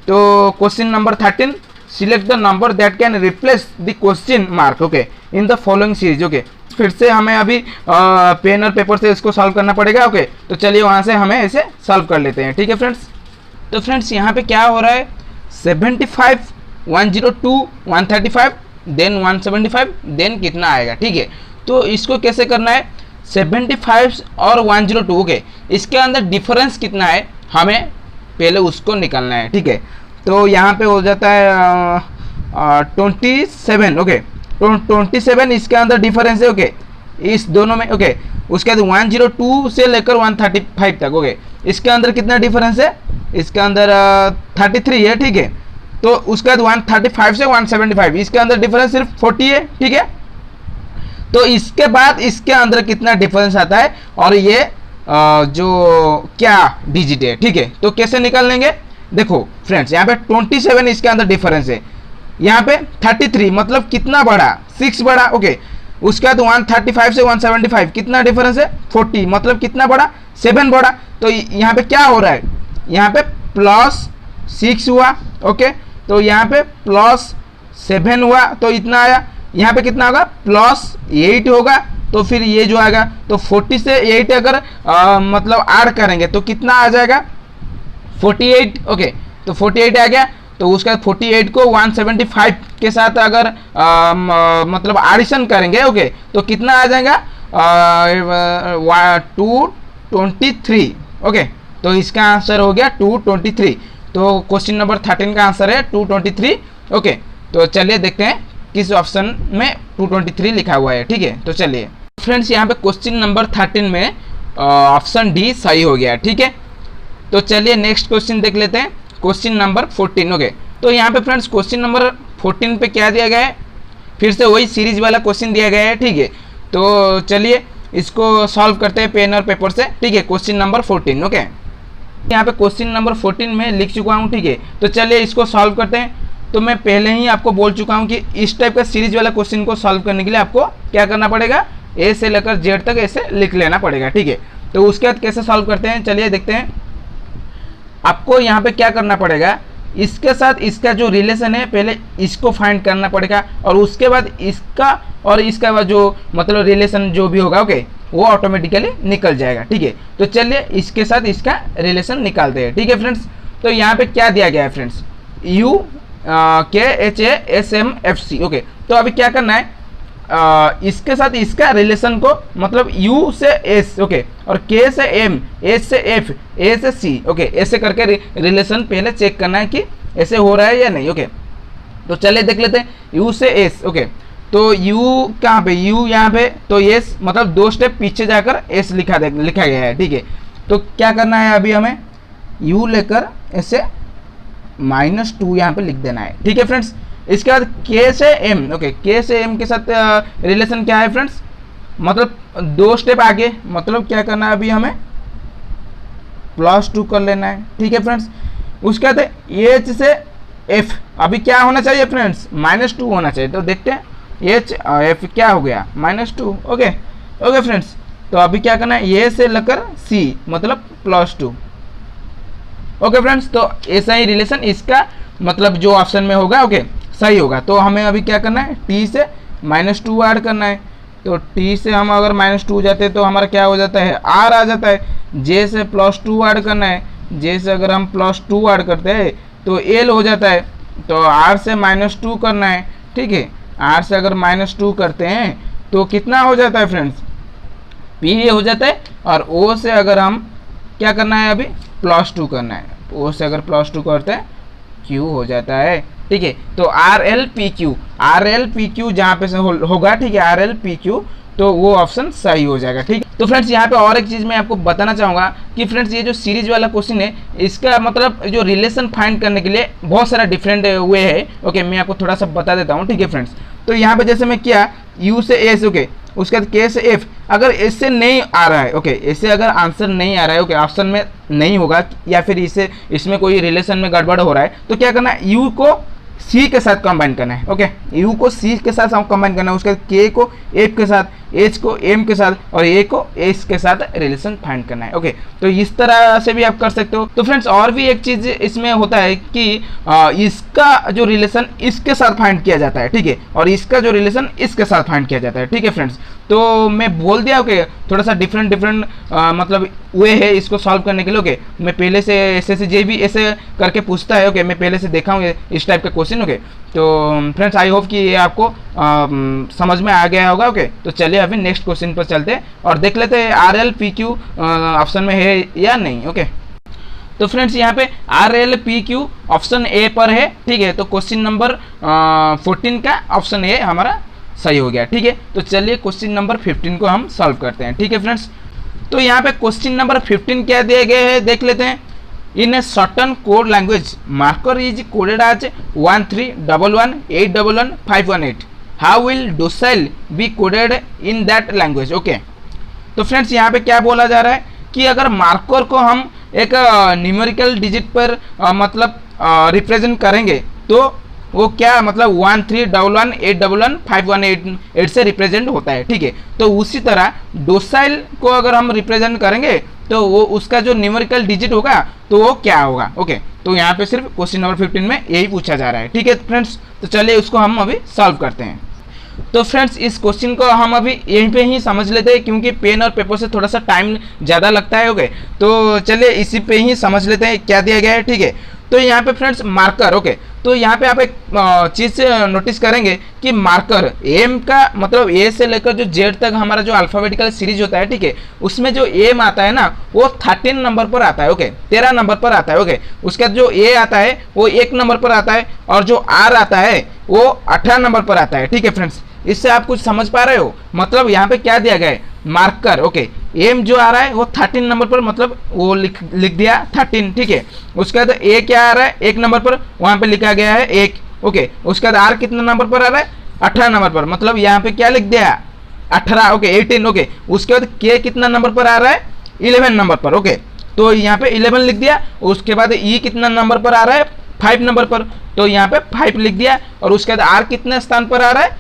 तो question number 13, select the number that can replace the question mark okay in the following series. Okay, फिर से हमें अभी पेन और पेपर से इसको सॉल्व करना पड़ेगा। ओके, तो चलिए वहाँ से हमें इसे सॉल्व कर लेते हैं। ठीक है फ्रेंड्स, तो फ्रेंड्स यहाँ पे क्या हो रहा है? 75, 102, 135, देन 175, देन कितना आएगा? ठीक है, तो इसको कैसे करना है? 75 और 102। ओके, इसके अंदर डिफरेंस कितना है हमें पहले उसको निकालना है। ठीक है, तो यहाँ पे हो जाता है 27। ओके, तो 27 इसके अंदर डिफरेंस है। ओके, इस दोनों में। ओके, उसके बाद 102 से लेकर 135 तक। ओके, इसके अंदर कितना डिफरेंस है? इसके अंदर 33 है। ठीक है, तो उसके बाद 135 से 175 इसके अंदर डिफरेंस सिर्फ 40 है। ठीक है, तो इसके बाद इसके अंदर कितना डिफरेंस आता है और ये जो क्या डिजिट है। ठीक है, तो कैसे निकाल लेंगे? देखो फ्रेंड्स, यहाँ पे 27 इसके अंदर डिफरेंस है, यहाँ पे 33 मतलब कितना बड़ा? 6 बड़ा। ओके, उसके बाद 135 से 175 कितना डिफरेंस है? 40 मतलब कितना बड़ा? 7 बड़ा। तो यहाँ पे क्या हो रहा है? यहाँ पे +6 हुआ। ओके, तो यहाँ पे +7 हुआ, तो इतना आया। यहाँ पे कितना होगा? +8 होगा। तो फिर ये जो आएगा तो 40 से 8 अगर मतलब ऐड करेंगे तो कितना आ जाएगा? 48। ओके, तो 48 आ गया। तो उसका 48 को 175 के साथ अगर मतलब एडिशन करेंगे। ओके, तो कितना आ जाएगा? 223। ओके, तो इसका आंसर हो गया 223। तो क्वेश्चन नंबर 13 का आंसर है 223। ओके, तो चलिए देखते हैं किस ऑप्शन में 223 लिखा हुआ है। ठीक है, तो चलिए फ्रेंड्स, यहाँ पे क्वेश्चन नंबर 13 में ऑप्शन डी सही हो गया। ठीक है, तो चलिए नेक्स्ट क्वेश्चन देख लेते हैं, क्वेश्चन नंबर 14। ओके, तो यहाँ पे फ्रेंड्स क्वेश्चन नंबर 14 पे क्या दिया गया है? फिर से वही सीरीज वाला क्वेश्चन दिया गया है। ठीक है, तो चलिए इसको सॉल्व करते हैं पेन और पेपर से। ठीक है, क्वेश्चन नंबर 14। ओके, यहाँ पे क्वेश्चन नंबर 14 में लिख चुका हूँ। ठीक है, तो चलिए इसको सॉल्व करते हैं। तो मैं पहले ही आपको बोल चुका हूँ कि इस टाइप का सीरीज वाला क्वेश्चन को सॉल्व करने के लिए आपको क्या करना पड़ेगा? ए से लेकर जेड तक ऐसे लिख लेना पड़ेगा। ठीक है, तो उसके बाद कैसे सॉल्व करते हैं चलिए देखते हैं। आपको यहाँ पे क्या करना पड़ेगा? इसके साथ इसका जो रिलेशन है पहले इसको फाइंड करना पड़ेगा, और उसके बाद इसका और इसका बाद जो मतलब रिलेशन जो भी होगा ओके वो ऑटोमेटिकली निकल जाएगा। ठीक है, तो चलिए इसके साथ इसका रिलेशन निकालते हैं। ठीक है फ्रेंड्स, तो यहाँ पे क्या दिया गया है फ्रेंड्स? u KHASMFC। ओके, तो अभी क्या करना है, इसके साथ इसका रिलेशन को मतलब U से S, ओके, और K से M, S से F, A से C, ओके, ऐसे करके रिलेशन पहले चेक करना है कि ऐसे हो रहा है या नहीं। ओके, तो चलिए देख लेते हैं U से S। ओके, तो U कहाँ पे, U यहाँ पे, तो S मतलब 2 स्टेप पीछे जाकर S लिखा गया है। ठीक है, तो क्या करना है, अभी हमें U लेकर ऐसे -2 यहाँ पे लिख देना है। ठीक है फ्रेंड्स, इसके बाद K से M। ओके, K से M के साथ रिलेशन क्या है फ्रेंड्स, मतलब 2 स्टेप आगे, मतलब क्या करना है, अभी हमें +2 कर लेना है। ठीक है फ्रेंड्स, उसके बाद H से F, अभी क्या होना चाहिए फ्रेंड्स, -2 होना चाहिए। तो देखते हैं H F क्या हो गया, -2। ओके ओके फ्रेंड्स, तो अभी क्या करना है, A से लेकर C मतलब +2। ओके फ्रेंड्स, तो ऐसा ही रिलेशन इसका मतलब जो ऑप्शन में होगा, ओके, सही होगा। तो हमें अभी क्या करना है, T से -2 ऐड करना है। तो T से हम अगर -2 जाते हैं तो हमारा क्या हो जाता है, R आ जाता है। J से +2 ऐड करना है, J से अगर हम +2 ऐड करते हैं तो L हो जाता है। तो R से -2 करना है। ठीक है, R से अगर -2 करते हैं तो कितना हो जाता है फ्रेंड्स, P हो जाता है। और O से अगर हम क्या करना है, अभी +2 करना है। O से अगर +2 करते हैं Q हो जाता है। ठीक है, तो RLPQ जहाँ पे से होगा, ठीक है, RLPQ, तो वो ऑप्शन सही हो जाएगा। ठीक है, तो फ्रेंड्स यहाँ पे और एक चीज़ मैं आपको बताना चाहूँगा कि फ्रेंड्स ये जो सीरीज वाला क्वेश्चन है, इसका मतलब जो रिलेशन फाइंड करने के लिए बहुत सारा डिफरेंट वे है। ओके, मैं आपको थोड़ा सा बता देता हूँ। ठीक है फ्रेंड्स, तो यहाँ पे जैसे मैं किया U से S, ओके, उसके बाद K से F, अगर इससे नहीं आ रहा है, ओके, इससे अगर आंसर नहीं आ रहा है, ओके, ऑप्शन में नहीं होगा, या फिर इसमें कोई रिलेशन में गड़बड़ हो रहा है, तो क्या करना है, U को C के साथ कंबाइन करना है। ओके, U को C के साथ कंबाइन करना है, उसके बाद K को F के साथ, H को M के साथ, और A को S के साथ रिलेशन फाइंड करना है। ओके, तो इस तरह से भी आप कर सकते हो। तो फ्रेंड्स और भी एक चीज़ इसमें होता है कि इसका जो रिलेशन इसके साथ फाइंड किया जाता है। ठीक है, और इसका जो रिलेशन इसके साथ फाइंड किया जाता है। ठीक है फ्रेंड्स, तो मैं बोल दिया, ओके, थोड़ा सा डिफरेंट मतलब वे है इसको सॉल्व करने के लिए। ओके, मैं पहले से SSJ भी ऐसे करके पूछता है। ओके, मैं पहले से देखा हूँ इस टाइप का क्वेश्चन। ओके, तो फ्रेंड्स आई होप कि ये आपको समझ में आ गया होगा। ओके, तो चलिए अभी नेक्स्ट क्वेश्चन पर चलते हैं और देख लेते हैं RLPQ ऑप्शन में है या नहीं। ओके, तो फ्रेंड्स यहाँ पे RLPQ ऑप्शन ए पर है। ठीक है, तो क्वेश्चन नंबर 14 का ऑप्शन ए हमारा सही हो गया। ठीक है, तो चलिए क्वेश्चन नंबर 15 को हम सॉल्व करते हैं। ठीक है फ्रेंड्स, तो यहाँ पे क्वेश्चन नंबर 15 क्या दिए गए हैं देख लेते हैं। In a certain code language marker is coded as 1311811518, how will docile be coded in that language. Okay, तो फ्रेंड्स यहाँ पे क्या बोला जा रहा है कि अगर मार्कर को हम एक न्यूमेरिकल डिजिट पर मतलब रिप्रेजेंट करेंगे तो वो क्या मतलब 1311811518 से रिप्रेजेंट होता है। ठीक है, तो उसी तरह डोसाइल को अगर हम रिप्रेजेंट करेंगे तो वो उसका जो न्यूमेरिकल डिजिट होगा तो वो क्या होगा। ओके, तो यहाँ पे सिर्फ क्वेश्चन नंबर 15 में यही पूछा जा रहा है। ठीक है फ्रेंड्स, तो चलिए उसको हम अभी सॉल्व करते हैं। तो फ्रेंड्स इस क्वेश्चन को हम अभी यहीं पे ही समझ लेते हैं, क्योंकि पेन और पेपर से थोड़ा सा टाइम ज़्यादा लगता है। ओके, तो चलिए इसी पे ही समझ लेते हैं क्या दिया गया है। ठीक है, तो यहाँ पे फ्रेंड्स मार्कर, ओके, तो यहाँ पे आप एक चीज़ नोटिस करेंगे कि मार्कर एम का मतलब ए से लेकर जो जेड तक हमारा जो अल्फ़ाबेटिकल सीरीज होता है। ठीक है, उसमें जो एम आता है ना वो 13 नंबर पर आता है। ओके, 13 नंबर पर आता है। ओके, उसका जो ए आता है वो 1 नंबर पर आता है, और जो आर आता है वो 18 नंबर पर आता है। ठीक है फ्रेंड्स, इससे आप कुछ समझ पा रहे हो, मतलब यहाँ पे क्या दिया गया है, मार्कर, ओके, एम जो आ रहा है वो 13 नंबर पर, मतलब वो लिख दिया 13। ठीक है, उसके बाद ए क्या आ रहा है 1 नंबर पर, वहाँ पे लिखा गया है 1। ओके, उसके बाद आर कितना नंबर पर आ रहा है 18 नंबर पर, मतलब यहाँ पे क्या लिख दिया 18। ओके, 18। ओके, उसके बाद के कितना नंबर पर आ रहा है 11 नंबर पर। ओके, तो यहाँ पे 11 लिख दिया। उसके बाद ई कितना नंबर पर आ रहा है 5 नंबर पर, तो यहाँ पे 5 लिख दिया। और उसके बाद आर कितने स्थान पर आ रहा है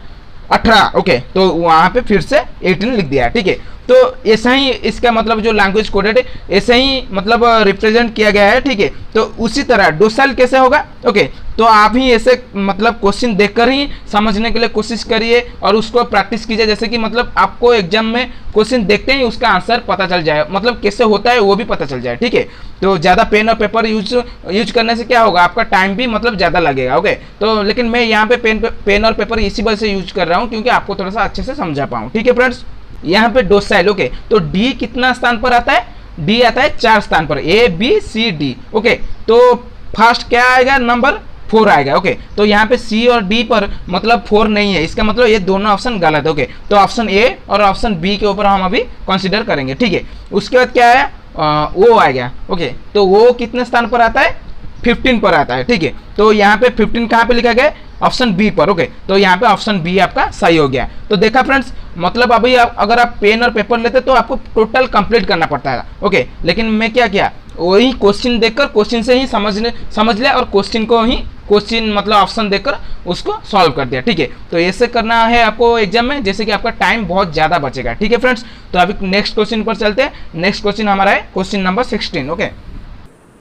18। ओके, तो वहाँ पे फिर से 18 लिख दिया। ठीक है, तो ऐसा ही इसका मतलब जो लैंग्वेज कोडेड है ऐसे ही मतलब रिप्रेजेंट किया गया है, ठीक है। तो उसी तरह डोसाइल कैसे होगा, ओके। तो आप ही ऐसे मतलब क्वेश्चन देखकर ही समझने के लिए कोशिश करिए और उसको प्रैक्टिस कीजिए, जैसे कि मतलब आपको एग्जाम में क्वेश्चन देखते ही उसका आंसर पता चल जाए, मतलब कैसे होता है वो भी पता चल जाए, ठीक है। तो ज़्यादा पेन और पेपर यूज करने से क्या होगा, आपका टाइम भी मतलब ज़्यादा लगेगा, ओके। तो लेकिन मैं यहाँ पे पेन और पेपर इसी वजह से यूज कर रहा हूँ क्योंकि आपको थोड़ा सा अच्छे से समझा पाऊँ, ठीक है फ्रेंड्स। यहाँ पे डोसाइल, ओके। तो डी कितना स्थान पर आता है, डी आता है 4 स्थान पर, A B C D, okay. तो फर्स्ट क्या आएगा, नंबर 4 आएगा, ओके। तो यहाँ पे सी और डी पर मतलब 4 नहीं है, इसका मतलब ये दोनों ऑप्शन गलत है, ओके। तो ऑप्शन ए और ऑप्शन बी के ऊपर हम अभी कंसीडर करेंगे, ठीक है। उसके बाद क्या है, ओ आ गया, ओके। तो वो कितने स्थान पर आता है, 15 पर आता है, ठीक है। तो यहाँ पे 15 कहाँ पे लिखा गया, ऑप्शन बी पर, ओके। तो यहाँ पे ऑप्शन बी आपका सही हो गया। तो देखा फ्रेंड्स, मतलब अभी अगर आप पेन और पेपर लेते तो आपको टोटल कंप्लीट करना पड़ता है, ओके। लेकिन मैं क्या किया, वही क्वेश्चन देखकर क्वेश्चन से ही समझ लिया और क्वेश्चन मतलब ऑप्शन देखकर उसको सॉल्व कर दिया, ठीक है। तो ऐसे करना है आपको एग्जाम में, जैसे कि आपका टाइम बहुत ज़्यादा बचेगा, ठीक है फ्रेंड्स। तो अभी नेक्स्ट क्वेश्चन पर चलते हैं। नेक्स्ट क्वेश्चन हमारा है क्वेश्चन नंबर 16, ओके।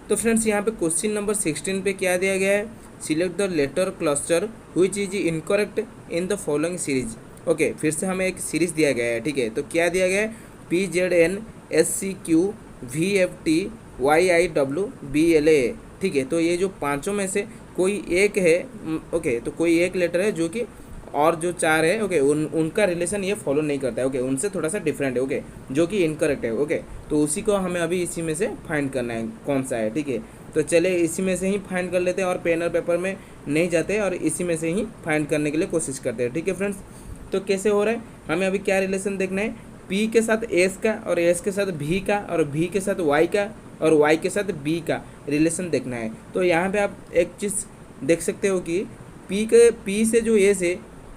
तो फ्रेंड्स यहाँ पे क्वेश्चन नंबर 16 पे क्या दिया गया है, select the letter cluster which is incorrect in the following series, okay. फिर से हमें एक सीरीज दिया गया है, ठीक है। तो क्या दिया गया है, PZN SCQ VFT YIW BLA, ठीक है। तो ये जो पांचों में से कोई एक है, ओके। तो कोई एक लेटर है जो कि और जो 4 है, ओके, उनका रिलेशन ये फॉलो नहीं करता है, ओके। उनसे थोड़ा सा डिफरेंट है, ओके, जो कि इनकरेक्ट है, ओके। तो उसी को हमें अभी इसी में से फाइंड करना है कौन सा है, ठीक है। तो चले इसी में से ही फाइंड कर लेते हैं और पेन और पेपर में नहीं जाते और इसी में से ही फाइंड करने के लिए कोशिश करते हैं, ठीक है फ्रेंड्स। तो कैसे हो रहा है, हमें अभी क्या रिलेशन देखना है, पी के साथ एस का और एस के साथ भी का और भी के साथ वाई का और वाई के साथ बी का रिलेशन देखना है। तो यहाँ पे आप एक चीज़ देख सकते हो कि पी से जो एस है,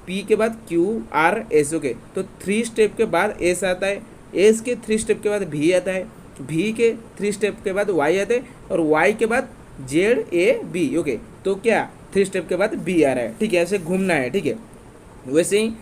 पी के बाद क्यू आर एस, ओके। तो 3 स्टेप के बाद एस आता है, एस के 3 स्टेप के बाद भी आता है, भी के 3 स्टेप के बाद वाई आता है और वाई के बाद जेड ए बी, ओके। तो क्या 3 स्टेप के बाद बी आ रहा है, ठीक है। ऐसे घूमना है, ठीक है। वैसे ही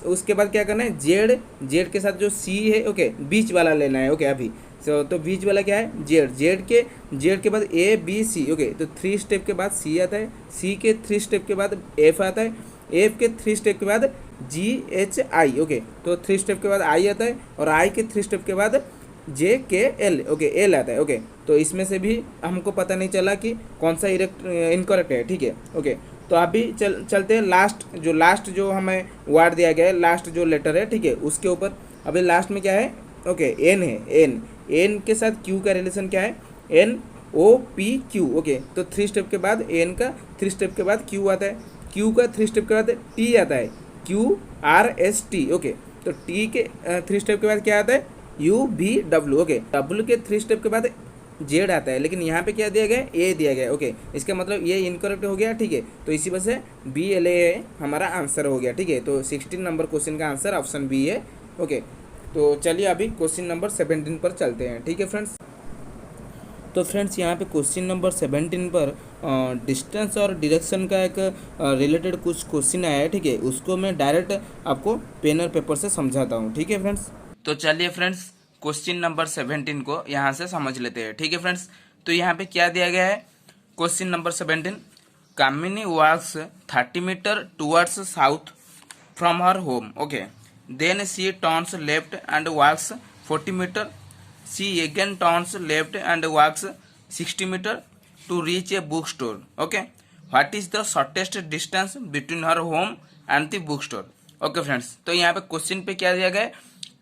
उसके बाद क्या करना है, जेड के साथ जो सी है, ओके, बीच वाला लेना है, ओके। अभी तो बीच वाला क्या है, जेड के बाद ए बी सी, ओके। तो 3 स्टेप के बाद सी आता है, सी के 3 स्टेप के बाद एफ आता है, एफ के 3 स्टेप के बाद जी एच आई, ओके। तो 3 स्टेप के बाद आई आता है और आई के 3 स्टेप के बाद जे के एल, ओके, एल आता है, ओके। तो इसमें से भी हमको पता नहीं चला कि कौन सा इनकरेक्ट है, ठीक है, ओके। तो अभी चलते हैं लास्ट जो हमें वर्ड दिया गया है, लास्ट जो लेटर है, ठीक है, उसके ऊपर। अभी लास्ट में क्या है, ओके, एन है, एन के साथ क्यू का रिलेशन क्या है, N O P Q, okay. तो 3 स्टेप के बाद एन का 3 स्टेप के बाद क्यू आता है, क्यू का 3 स्टेप के बाद टी आता है, Q R S T, okay. तो टी के 3 स्टेप के बाद क्या आता है, U V W, okay. W के 3 स्टेप के बाद जेड आता है, लेकिन यहाँ पे क्या दिया गया है, ए दिया गया है, ओके। इसका मतलब ये इनकरेक्ट हो गया, ठीक है। तो इसी वजह से बी एल ए हमारा आंसर हो गया, ठीक है। तो 16 नंबर क्वेश्चन का आंसर ऑप्शन बी है, ओके। तो चलिए अभी क्वेश्चन नंबर 17 पर चलते हैं, ठीक है फ्रेंड्स। तो फ्रेंड्स यहाँ पे क्वेश्चन नंबर 17 पर डिस्टेंस और डायरेक्शन का एक रिलेटेड कुछ क्वेश्चन आया है, ठीक है। उसको मैं डायरेक्ट आपको पेन और पेपर से समझाता हूँ, ठीक है फ्रेंड्स। तो चलिए फ्रेंड्स क्वेश्चन नंबर 17 को यहाँ से समझ लेते हैं, ठीक है फ्रेंड्स। तो यहाँ पे क्या दिया गया है, question number 17, Kamini walks 30 metre towards south from her home, okay. Then she turns left and walks 40 metre, she again turns left and walks 60 metre to reach a book store, okay. What is the shortest distance between her home and the book store, okay friends. तो यहाँ पे question पे क्या दिया गया है,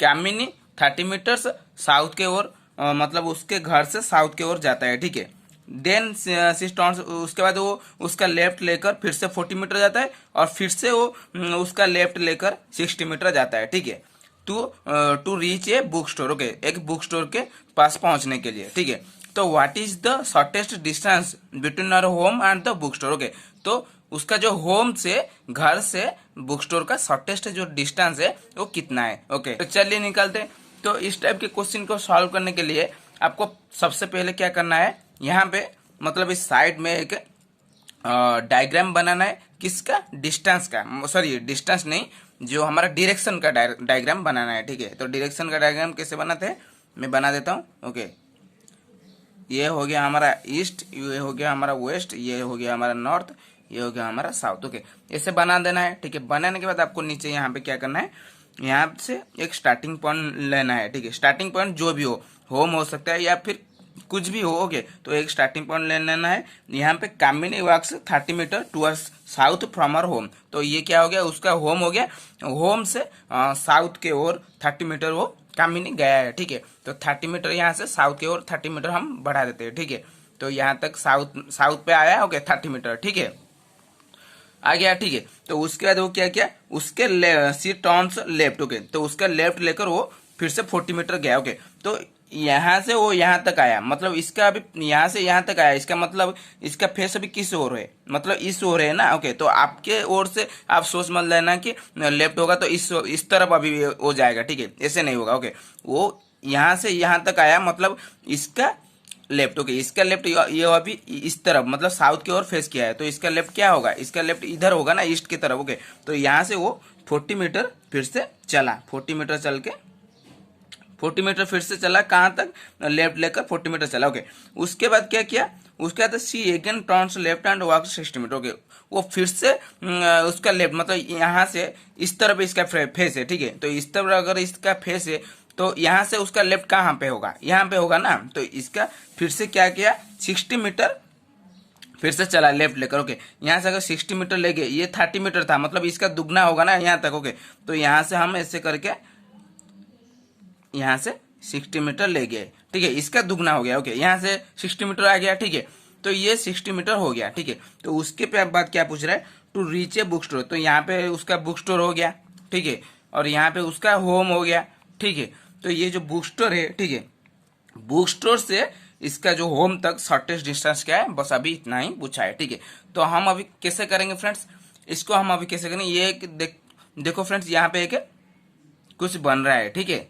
कामिनी 30 metres south के ओर, मतलब उसके घर से साउथ के ओर जाता है, ठीक है। देन उसके बाद वो उसका लेफ्ट लेकर फिर से 40 मीटर जाता है और फिर से वो उसका लेफ्ट लेकर 60 मीटर जाता है, ठीक है। To reach a book store, okay, एक बुक स्टोर के पास पहुंचने के लिए, ठीक है। तो what is the shortest distance between our home and the book store, okay. तो उसका जो होम से घर से बुक स्टोर का शॉर्टेस्ट जो डिस्टेंस है वो कितना है, ओके। तो चलिए निकालते हैं। तो इस टाइप के क्वेश्चन को सॉल्व करने के लिए आपको सबसे पहले क्या करना है, यहाँ पे मतलब इस साइड में एक डायग्राम बनाना है, किसका, डिस्टेंस का, सॉरी डिस्टेंस नहीं, जो हमारा डायरेक्शन का डायग्राम बनाना है। ठीक है, तो डायरेक्शन का डायग्राम कैसे बनाते हैं मैं बना देता हूँ। ओके, ये हो गया हमारा ईस्ट, ये हो गया हमारा वेस्ट, ये हो गया हमारा नॉर्थ, ये हो गया हमारा साउथ। ओके, ऐसे बना देना है। ठीक है, बनाने के बाद आपको नीचे यहाँ पे क्या करना है, यहाँ से एक स्टार्टिंग पॉइंट लेना है। ठीक है, स्टार्टिंग पॉइंट जो भी हो, होम हो सकता है या फिर कुछ भी हो। ओके, तो एक स्टार्टिंग पॉइंट ले लेना है। यहाँ पे Kamini walks 30 metre towards south from our home, तो ये क्या हो गया, उसका होम हो गया। होम से साउथ के ओर 30 मीटर वो कामिनी गया है। ठीक है, तो 30 मीटर यहाँ से साउथ की ओर 30 मीटर हम बढ़ा देते हैं। ठीक है, तो यहाँ तक साउथ पे आया। Okay, 30 metre. ठीक है, आ गया। ठीक है, तो उसके बाद वो क्या किया, उसके सी टर्न्स लेफ्ट। ओके, तो उसका लेफ्ट लेकर वो फिर से 40 मीटर गया। ओके, तो यहाँ से वो यहाँ तक आया, मतलब इसका अभी यहाँ से यहाँ तक आया, इसका मतलब इसका फेस अभी किस ओर है, मतलब इस ओर है ना। ओके, तो आपके ओर से आप सोच मत लेना कि लेफ्ट होगा तो इस तरफ अभी हो जाएगा। ठीक है, ऐसे नहीं होगा। ओके, वो यहाँ से यहाँ तक आया, मतलब इसका लेफ्ट। ओके, इसका लेफ्ट ये अभी इस तरफ, मतलब साउथ की ओर फेस किया है, तो इसका लेफ्ट क्या होगा, इसका लेफ्ट इधर होगा ना, ईस्ट की तरफ। ओके, तो यहाँ से वो 40 मीटर फिर से चला, 40 मीटर चल के 40 मीटर फिर से चला, कहाँ तक, लेफ्ट लेकर 40 मीटर चला। ओके, उसके बाद क्या किया, उसके बाद she again turns left and walk 60 metre. Okay, वो फिर से उसका लेफ्ट, मतलब यहाँ से इस तरफ इसका फेस है। ठीक है, तो इस तरफ अगर इसका फेस है तो यहाँ से उसका लेफ्ट कहाँ पे होगा, यहाँ पे होगा ना। तो इसका फिर से क्या किया, 60 मीटर फिर से चला लेफ्ट लेकर। ओके, यहाँ से अगर 60 मीटर ले गए, ये 30 मीटर था, मतलब इसका दुगना होगा ना यहाँ तक। ओके, तो यहाँ से हम ऐसे करके यहाँ से 60 मीटर ले गए। ठीक है, इसका दुगना हो गया। ओके, यहाँ से 60 मीटर आ गया। ठीक है, तो ये 60 मीटर हो गया। ठीक है, तो उसके बाद क्या पूछ रहा है, to reach a book store, तो यहाँ पे उसका बुक स्टोर हो गया। ठीक है, और यहाँ पे उसका होम हो गया। ठीक है, तो ये जो बुक स्टोर है, ठीक है, बुक स्टोर से इसका जो होम तक शॉर्टेस्ट डिस्टेंस क्या है, बस अभी इतना ही पूछा है। ठीक है, तो हम अभी कैसे करेंगे फ्रेंड्स, इसको हम अभी कैसे करेंगे, ये देखो फ्रेंड्स, यहाँ पे एक कुछ बन रहा है। ठीक है,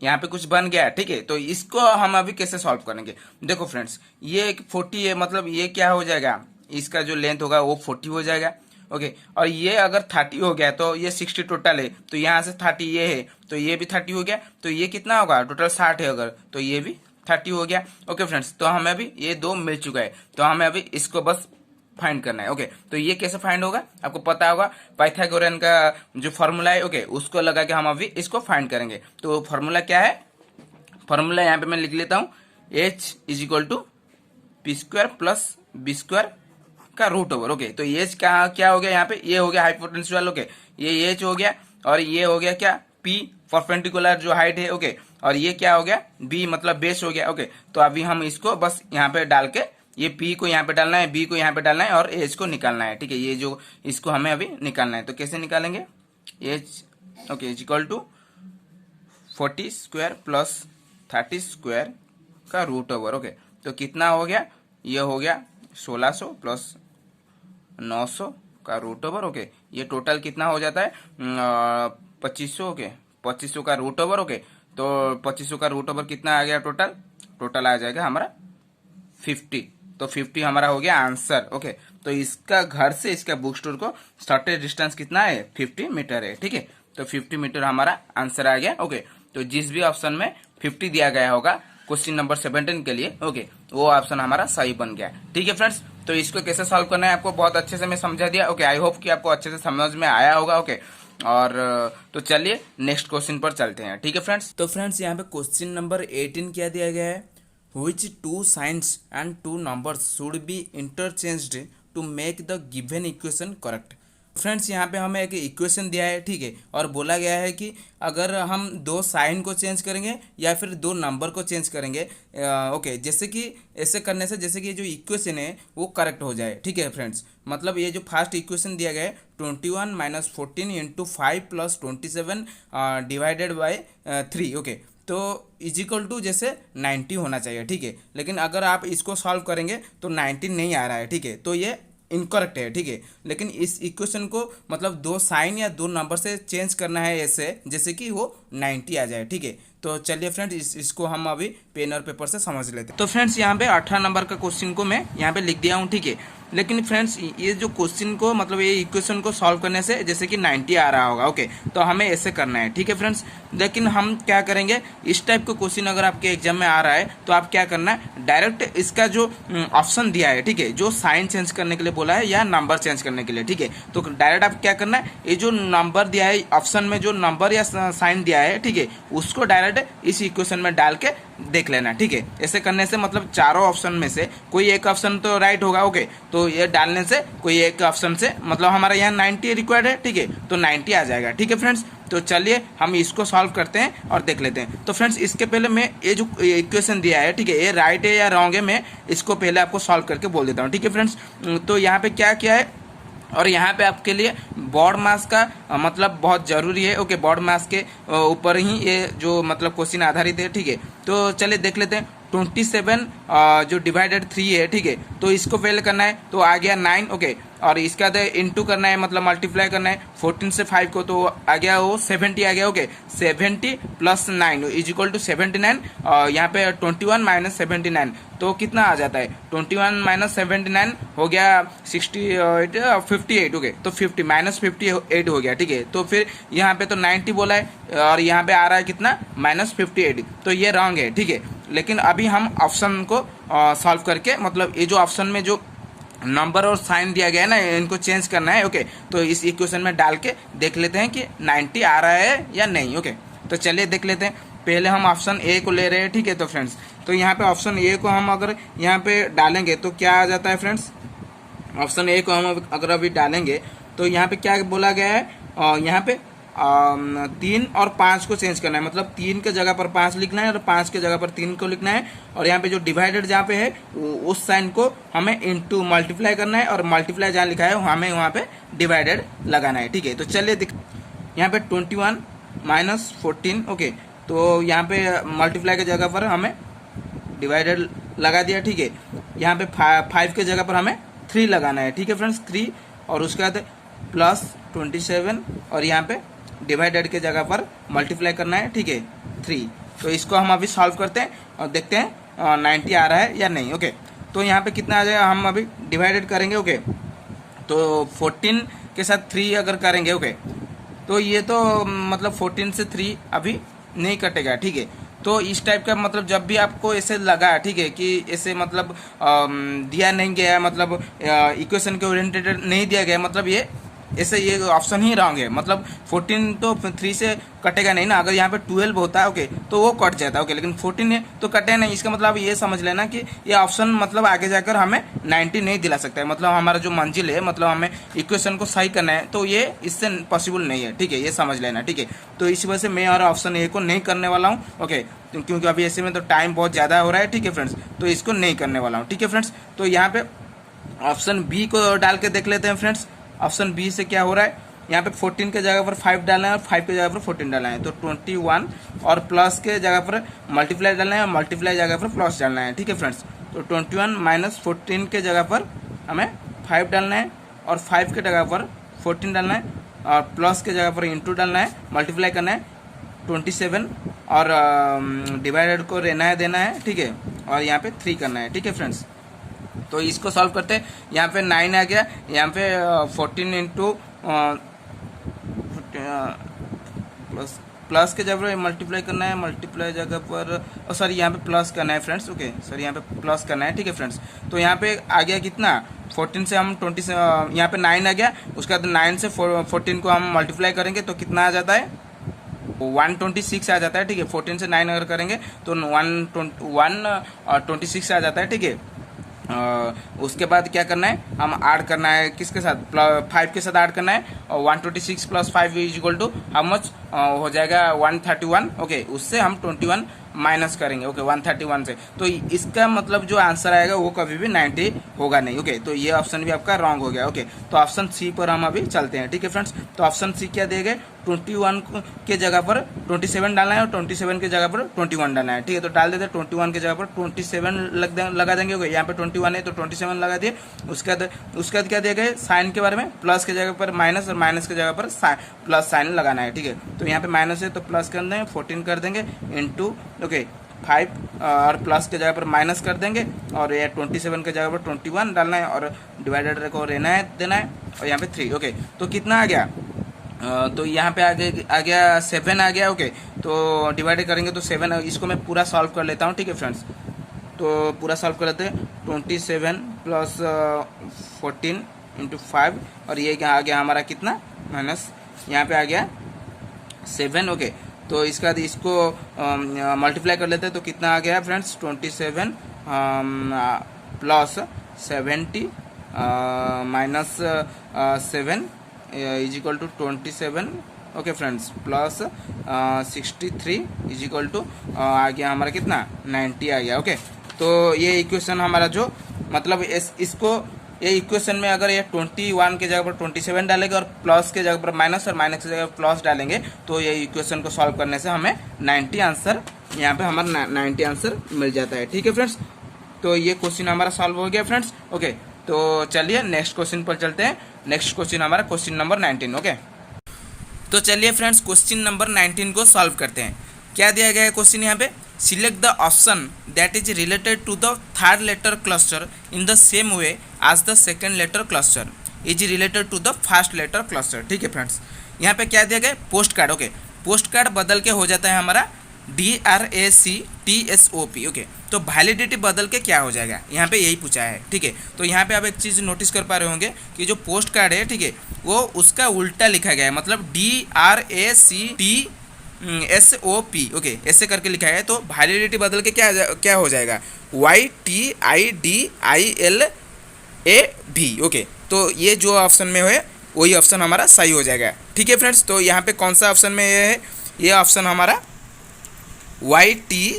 यहाँ पे कुछ बन गया। ठीक है, तो इसको हम अभी कैसे सॉल्व करेंगे, देखो फ्रेंड्स, ये एक 40 है, मतलब ये क्या हो जाएगा, इसका जो लेंथ होगा वो 40 हो जाएगा। ओके, और ये अगर 30 हो गया तो ये 60 टोटल है, तो यहाँ से 30 ये है, तो ये भी 30 हो गया, तो ये कितना होगा, टोटल 60 है अगर, तो ये भी 30 हो गया। ओके फ्रेंड्स, तो हमें अभी ये दो मिल चुका है, तो हमें अभी इसको बस फाइंड करना है। ओके, तो ये कैसे फाइंड होगा, आपको पता होगा, पाइथागोरन का जो फॉर्मूला है। ओके, उसको लगा के हम अभी इसको फाइंड करेंगे। तो फॉर्मूला क्या है, फॉर्मूला यहाँ पे मैं लिख लेता हूँ, h is equal to P square plus B square का रूट ओवर। ओके, तो एच का क्या हो गया, यहाँ पे ये हो गया हाइपोटेन्यूज। ओके, ये एच हो गया, और ये हो गया क्या, पी परपेंडिकुलर जो हाइट है। ओके, और ये क्या हो गया, बी मतलब बेस हो गया। ओके, तो अभी हम इसको बस यहाँ पे डाल के, ये पी को यहाँ पे डालना है, बी को यहाँ पे डालना है, और एच को निकालना है। ठीक है, ये जो इसको हमें अभी निकालना है, तो कैसे निकालेंगे, H okay is equal to 40 square plus 30 square का रूट ओवर। ओके, तो कितना हो गया, ये हो गया 1600 प्लस 900 का रूट ओवर। ओके, ये टोटल कितना हो जाता है, 2500। ओके, 2500 का रूट ओवर। ओके, तो 2500 का रूट ओवर कितना आ गया, टोटल आ जाएगा हमारा 50। तो 50 हमारा हो गया आंसर। ओके, तो इसका घर से इसका बुक स्टोर को शॉर्टेस्ट डिस्टेंस कितना है, 50 मीटर है। ठीक है, तो 50 मीटर हमारा आंसर आ गया। ओके, तो जिस भी ऑप्शन में 50 दिया गया होगा क्वेश्चन नंबर 17 के लिए, ओके, वो ऑप्शन हमारा सही बन गया। ठीक है फ्रेंड्स, तो इसको कैसे सॉल्व करना है आपको बहुत अच्छे से मैं समझा दिया। ओके, आई होप कि आपको अच्छे से समझ में आया होगा। ओके, और तो चलिए नेक्स्ट क्वेश्चन पर चलते हैं। ठीक है फ्रेंड्स, तो फ्रेंड्स यहाँ पे क्वेश्चन नंबर 18 क्या दिया गया है, which two signs and two numbers should be interchanged to make the given equation correct। Friends यहाँ पे हमें एक इक्वेशन दिया है। ठीक है, और बोला गया है कि अगर हम दो साइन को चेंज करेंगे या फिर दो नंबर को चेंज करेंगे, ओके, जैसे कि ऐसे करने से जैसे कि ये जो इक्वेशन है वो करेक्ट हो जाए। ठीक है फ्रेंड्स, मतलब ये जो फर्स्ट इक्वेशन दिया गया है 21 minus 14 into 5 plus 27 divided by 3। Okay, तो इजिकल टू जैसे 90 होना चाहिए। ठीक है, लेकिन अगर आप इसको सॉल्व करेंगे तो 19 नहीं आ रहा है। ठीक है, तो ये इनकरेक्ट है। ठीक है, लेकिन इस इक्वेशन को मतलब दो साइन या दो नंबर से चेंज करना है ऐसे जैसे कि वो 90 आ जाए। ठीक है, तो चलिए फ्रेंड्स इसको हम अभी पेन और पेपर से समझ लेते हैं। तो फ्रेंड्स यहाँ पे 18 नंबर का क्वेश्चन को मैं यहाँ पे लिख दिया हूँ। ठीक है, लेकिन फ्रेंड्स ये जो क्वेश्चन को मतलब ये इक्वेशन को सॉल्व करने से जैसे कि 90 आ रहा होगा, ओके, तो हमें ऐसे करना है, ठीक है फ्रेंड्स। लेकिन हम क्या करेंगे, इस टाइप का क्वेश्चन अगर आपके एग्जाम में आ रहा है तो आप क्या करना है, डायरेक्ट इसका जो ऑप्शन दिया है, ठीक है, जो साइन चेंज करने के लिए बोला है या नंबर चेंज करने के लिए, ठीक है, तो डायरेक्ट आप क्या करना है, ये जो नंबर दिया है ऑप्शन में, जो नंबर या साइन दिया है, ठीक है, उसको डायरेक्ट इस इक्वेशन में डाल के देख लेना, ठीक है। ऐसे करने से मतलब चारों ऑप्शन में से कोई एक ऑप्शन तो राइट होगा, ओके, तो ये डालने से कोई एक ऑप्शन से मतलब हमारा यहाँ 90 रिक्वायर्ड है, ठीक है, तो 90 आ जाएगा, ठीक है फ्रेंड्स। तो चलिए हम इसको सॉल्व करते हैं और देख लेते हैं। तो फ्रेंड्स इसके पहले मैं ये जो इक्वेशन दिया है, ठीक है, ये राइट है या रॉन्ग है, मैं इसको पहले आपको सॉल्व करके बोल देता हूँ, ठीक है फ्रेंड्स। तो यहाँ पे क्या किया है, और यहाँ पे आपके लिए बॉड मास का मतलब बहुत ज़रूरी है, ओके, बॉड मास के ऊपर ही ये जो मतलब क्वेश्चन आधारित है, ठीक है। तो चलिए देख लेते हैं। 27 जो डिवाइडेड 3 है, ठीक है, तो इसको पहले करना है, तो आ गया 9, ओके, और इसका तो इंटू करना है मतलब मल्टीप्लाई करना है 14 से 5 को, तो आ गया वो 70 आ गया, okay, 70 plus 9 is equal to 79, यहाँ पे 21 माइनस 79, तो कितना आ जाता है, 21 माइनस 79 हो गया 58, ओके, तो 50 माइनस 58 हो गया, ठीक है। तो फिर यहाँ पे तो 90 बोला है और यहाँ पे आ रहा है कितना, माइनस 58, तो ये रॉन्ग है, ठीक है। लेकिन अभी हम ऑप्शन को सॉल्व करके मतलब ये जो ऑप्शन में जो नंबर और साइन दिया गया है ना, इनको चेंज करना है, ओके, तो इस इक्वेशन में डाल के देख लेते हैं कि 90 आ रहा है या नहीं, ओके। तो चलिए देख लेते हैं। पहले हम ऑप्शन ए को ले रहे हैं, ठीक है। तो फ्रेंड्स तो यहाँ पे ऑप्शन ए को हम अगर यहाँ पे डालेंगे तो क्या आ जाता है फ्रेंड्स, ऑप्शन ए को हम अगर अभी डालेंगे तो यहाँ पे क्या बोला गया है, यहाँ पे 3 और 5 को चेंज करना है, मतलब 3 के जगह पर 5 लिखना है और 5 के जगह पर 3 को लिखना है, और यहाँ पे जो डिवाइडेड जहाँ पे है उस साइन को हमें इनटू मल्टीप्लाई करना है, और मल्टीप्लाई जहाँ लिखा है हमें वहाँ पे डिवाइडेड लगाना है, ठीक है। तो चलिए यहाँ पे 21 माइनस 14, ओके, तो यहाँ पे मल्टीप्लाई के जगह पर हमें डिवाइडेड लगा दिया, ठीक है। यहाँ पे 5 के जगह पर हमें 3 लगाना है, ठीक है फ्रेंड्स, 3, और उसके बाद प्लस 27 और यहाँ पे डिवाइडेड के जगह पर मल्टीप्लाई करना है, ठीक है, 3। तो इसको हम अभी सॉल्व करते हैं और देखते हैं 90 आ रहा है या नहीं, ओके। तो यहाँ पे कितना आ जाएगा, हम अभी डिवाइडेड करेंगे, ओके, तो 14 के साथ 3 अगर करेंगे, ओके, तो ये तो मतलब 14 से 3 अभी नहीं कटेगा, ठीक है। तो इस टाइप का मतलब जब भी आपको ऐसे लगा, ठीक है, कि ऐसे मतलब दिया नहीं गया, मतलब इक्वेशन के ओरिएंटेड नहीं दिया गया, मतलब ये ऐसे ये ऑप्शन ही रॉन्ग है, मतलब 14 तो 3 से कटेगा नहीं ना, अगर यहाँ पे 12 होता है, ओके, तो वो कट जाता है, ओके, लेकिन 14 है तो कटे नहीं। इसका मतलब ये समझ लेना कि ये ऑप्शन मतलब आगे जाकर हमें 90 नहीं दिला सकता है, मतलब हमारा जो मंजिल है, मतलब हमें इक्वेशन को सही करना है, तो ये इससे पॉसिबल नहीं है, ठीक है, ये समझ लेना, ठीक है। तो इस वजह से मैं और ऑप्शन ए को नहीं करने वाला हूँ, ओके, क्योंकि अभी ऐसे में तो टाइम बहुत ज़्यादा हो रहा है, ठीक है फ्रेंड्स, तो इसको नहीं करने वाला हूँ, ठीक है फ्रेंड्स। तो यहाँ पे ऑप्शन बी को डाल के देख लेते हैं फ्रेंड्स। ऑप्शन बी से क्या हो रहा है, यहाँ पे 14 के जगह पर 5 डालना है और 5 के जगह पर 14 डालना है, तो 21 और प्लस के जगह पर मल्टीप्लाई डालना है और मल्टीप्लाई जगह पर प्लस डालना है, ठीक है फ्रेंड्स। तो 21 माइनस 14 के जगह पर हमें 5 डालना है और 5 के जगह पर 14 डालना है और प्लस के जगह पर इंटू डालना है, मल्टीप्लाई करना है 27 और डिवाइडेड को रहना है देना है, ठीक है, और यहाँ पे 3 करना है, ठीक है फ्रेंड्स। तो इसको सॉल्व करते हैं। यहाँ पे 9 आ गया, यहाँ पे 14 इंटू प्लस के जगह पर मल्टीप्लाई करना है, मल्टीप्लाई जगह पर सॉरी यहाँ पे प्लस करना है फ्रेंड्स, ओके, सॉरी यहाँ पे प्लस करना है, ठीक है फ्रेंड्स। तो यहाँ पे आ गया कितना, 14 से हम 20 से यहाँ पे 9 आ गया, उसके बाद 9 से 14 को हम मल्टीप्लाई करेंगे तो कितना आ जाता है, 126 आ जाता है, ठीक है। 14 से 9 अगर करेंगे तो 126 आ जाता है, ठीक है। उसके बाद क्या करना है, हम ऐड करना है किसके साथ, 5 के साथ ऐड करना है, और 126 plus 5 is equal to how much हो जाएगा 131, ओके, उससे हम 21 माइनस करेंगे, ओके, 131 से। तो इसका मतलब जो आंसर आएगा वो कभी भी 90 होगा नहीं, ओके। तो ये ऑप्शन भी आपका रॉन्ग हो गया, ओके। तो ऑप्शन सी पर हम अभी चलते हैं, ठीक है फ्रेंड्स। तो ऑप्शन सी क्या दिए गए, 21 के जगह पर 27 डालना है और 27 के जगह पर 21 डालना है, ठीक है। तो डाल देते हैं 21 के जगह पर 27 लगा देंगे, ओके, यहाँ पे 21 है तो 27 लगा दिए। उसके बाद क्या दिया गया साइन के बारे में, प्लस के जगह पर माइनस और माइनस के जगह पर प्लस साइन लगाना है, ठीक है। तो यहाँ पे माइनस है तो प्लस कर देंगे, 14 कर देंगे इंटू, ओके, 5 और प्लस के जगह पर माइनस कर देंगे, और ये 27 के जगह पर 21 डालना है, और डिवाइडेड को रहना है देना है, और यहाँ पे 3। ओके, तो कितना आ गया, तो यहाँ पे आ गया 7 आ गया। ओके, तो डिवाइड करेंगे तो 7, इसको मैं पूरा सॉल्व कर लेता हूँ। ठीक है फ्रेंड्स, तो पूरा सॉल्व कर लेते हैं। 27 प्लस 14 इंटू 5, और ये क्या आ गया हमारा कितना, माइनस यहाँ पे आ गया 7। ओके, तो इसका इसको मल्टीप्लाई कर लेते हैं तो कितना आ गया friends, 27 plus 70 minus 7 is equal to 27। Okay friends, plus 63 is equal to आ गया हमारा कितना, 90 आ गया। ओके, तो ये इक्वेशन हमारा जो मतलब इसको ये इक्वेशन में अगर ये 21 के जगह पर 27 डालेंगे और प्लस के जगह पर माइनस और माइनस की जगह पर प्लस डालेंगे तो ये इक्वेशन को सॉल्व करने से हमें 90 आंसर, यहाँ पे हमारा 90 आंसर मिल जाता है। ठीक है फ्रेंड्स, तो ये क्वेश्चन हमारा सॉल्व हो गया फ्रेंड्स। ओके, तो चलिए नेक्स्ट क्वेश्चन पर चलते हैं। नेक्स्ट क्वेश्चन हमारा क्वेश्चन नंबर 19। ओके, तो चलिए फ्रेंड्स क्वेश्चन नंबर 19 को सॉल्व करते हैं। क्या दिया गया है क्वेश्चन यहाँ पे, select the option that is related to the third letter cluster in the same way as the second letter cluster is related to the first letter cluster. ठीक है फ्रेंड्स, यहाँ पे क्या दिया गया, post card. Okay, post card बदल के हो जाता है हमारा DRACTSOP। ओके, तो वैलिडिटी बदल के क्या हो जाएगा, यहाँ पे यही पूछा है। ठीक है, तो यहाँ पे आप एक चीज़ नोटिस कर पा रहे होंगे कि जो पोस्ट कार्ड है, ठीक है, वो उसका उल्टा लिखा गया है, मतलब DRACTSOP। ओके, ऐसे करके लिखा है, तो वैलिडिटी बदल के क्या हो जाएगा, YTIDILAB। ओके, तो ये जो ऑप्शन में है वही ऑप्शन हमारा सही हो जाएगा। ठीक है फ्रेंड्स, तो यहाँ पे कौन सा ऑप्शन में ये है, ये ऑप्शन हमारा YTIDILAB,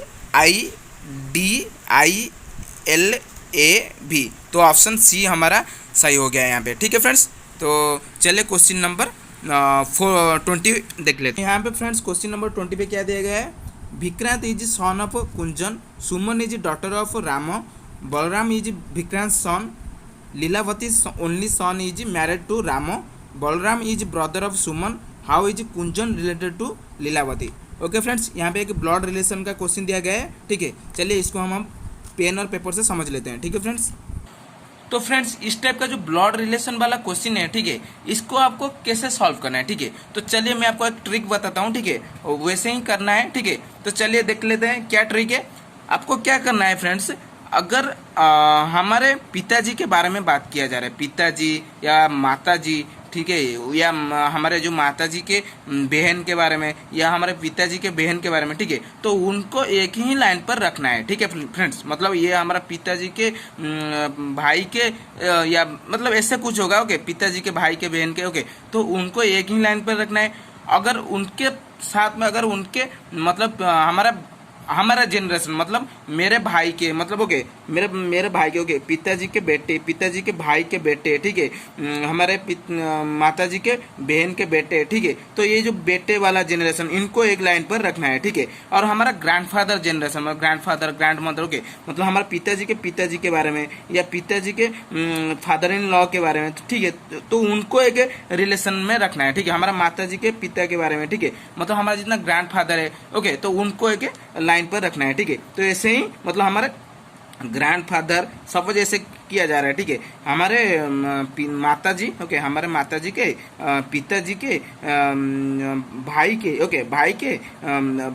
तो ऑप्शन सी हमारा सही हो गया है यहाँ पे। ठीक है फ्रेंड्स, तो चलिए क्वेश्चन नंबर 20 देख लेते हैं। यहाँ पे फ्रेंड्स क्वेश्चन नंबर 20 पे क्या दिया गया है, Vikrant is son of Kunjan, Suman is daughter of Ram, Balram is Vikrant son, Lilavati only son is married to Ram, Balram is brother of Suman, how is Kunjan related to Lilavati. Okay friends, यहाँ पे एक ब्लड रिलेशन का क्वेश्चन दिया गया है। ठीक है, चलिए इसको हम पेन और पेपर से समझ लेते हैं। ठीक है फ्रेंड्स, तो फ्रेंड्स इस टाइप का जो ब्लड रिलेशन वाला क्वेश्चन है, ठीक है, इसको आपको कैसे सॉल्व करना है। ठीक है, तो चलिए मैं आपको एक ट्रिक बताता हूँ। ठीक है, वैसे ही करना है। ठीक है, तो चलिए देख लेते हैं क्या ट्रिक है। आपको क्या करना है फ्रेंड्स, अगर हमारे पिताजी के बारे में बात किया जा रहा है, पिताजी या माताजी, ठीक है, या हमारे जो माताजी के बहन के बारे में या हमारे पिताजी के बहन के बारे में, ठीक है, तो उनको एक ही लाइन पर रखना है। ठीक है फ्रेंड्स, मतलब ये हमारा पिताजी के भाई के या मतलब ऐसे कुछ होगा। ओके, पिताजी के भाई के बहन के, ओके, तो उनको एक ही लाइन पर रखना है। अगर उनके साथ में अगर उनके मतलब हमारा जनरेशन मतलब मेरे भाई के मतलब ओके मेरे भाई के, ओके, पिताजी के बेटे, पिताजी के भाई के बेटे, ठीक है, हमारे माताजी के बहन के बेटे, ठीक है, तो ये जो बेटे वाला जनरेशन इनको एक लाइन पर रखना है। ठीक है, और हमारा ग्रैंडफादर जनरेशन मतलब ग्रैंडफादर ग्रैंड मदर, ओके, मतलब हमारे पिताजी के बारे में या पिताजी के फादर इन लॉ के बारे में, ठीक है, तो उनको एक रिलेशन में रखना है। ठीक है, हमारा माताजी के पिता के बारे में, ठीक है, मतलब हमारा जितना ग्रैंडफादर है, ओके, तो उनको एक लाइन पर रखना है। ठीक है, तो ऐसे ही मतलब हमारे ग्रैंडफादर सपोज ऐसे किया जा रहा है। ठीक है, हमारे माताजी, ओके, हमारे माताजी के पिताजी के भाई के, ओके, भाई के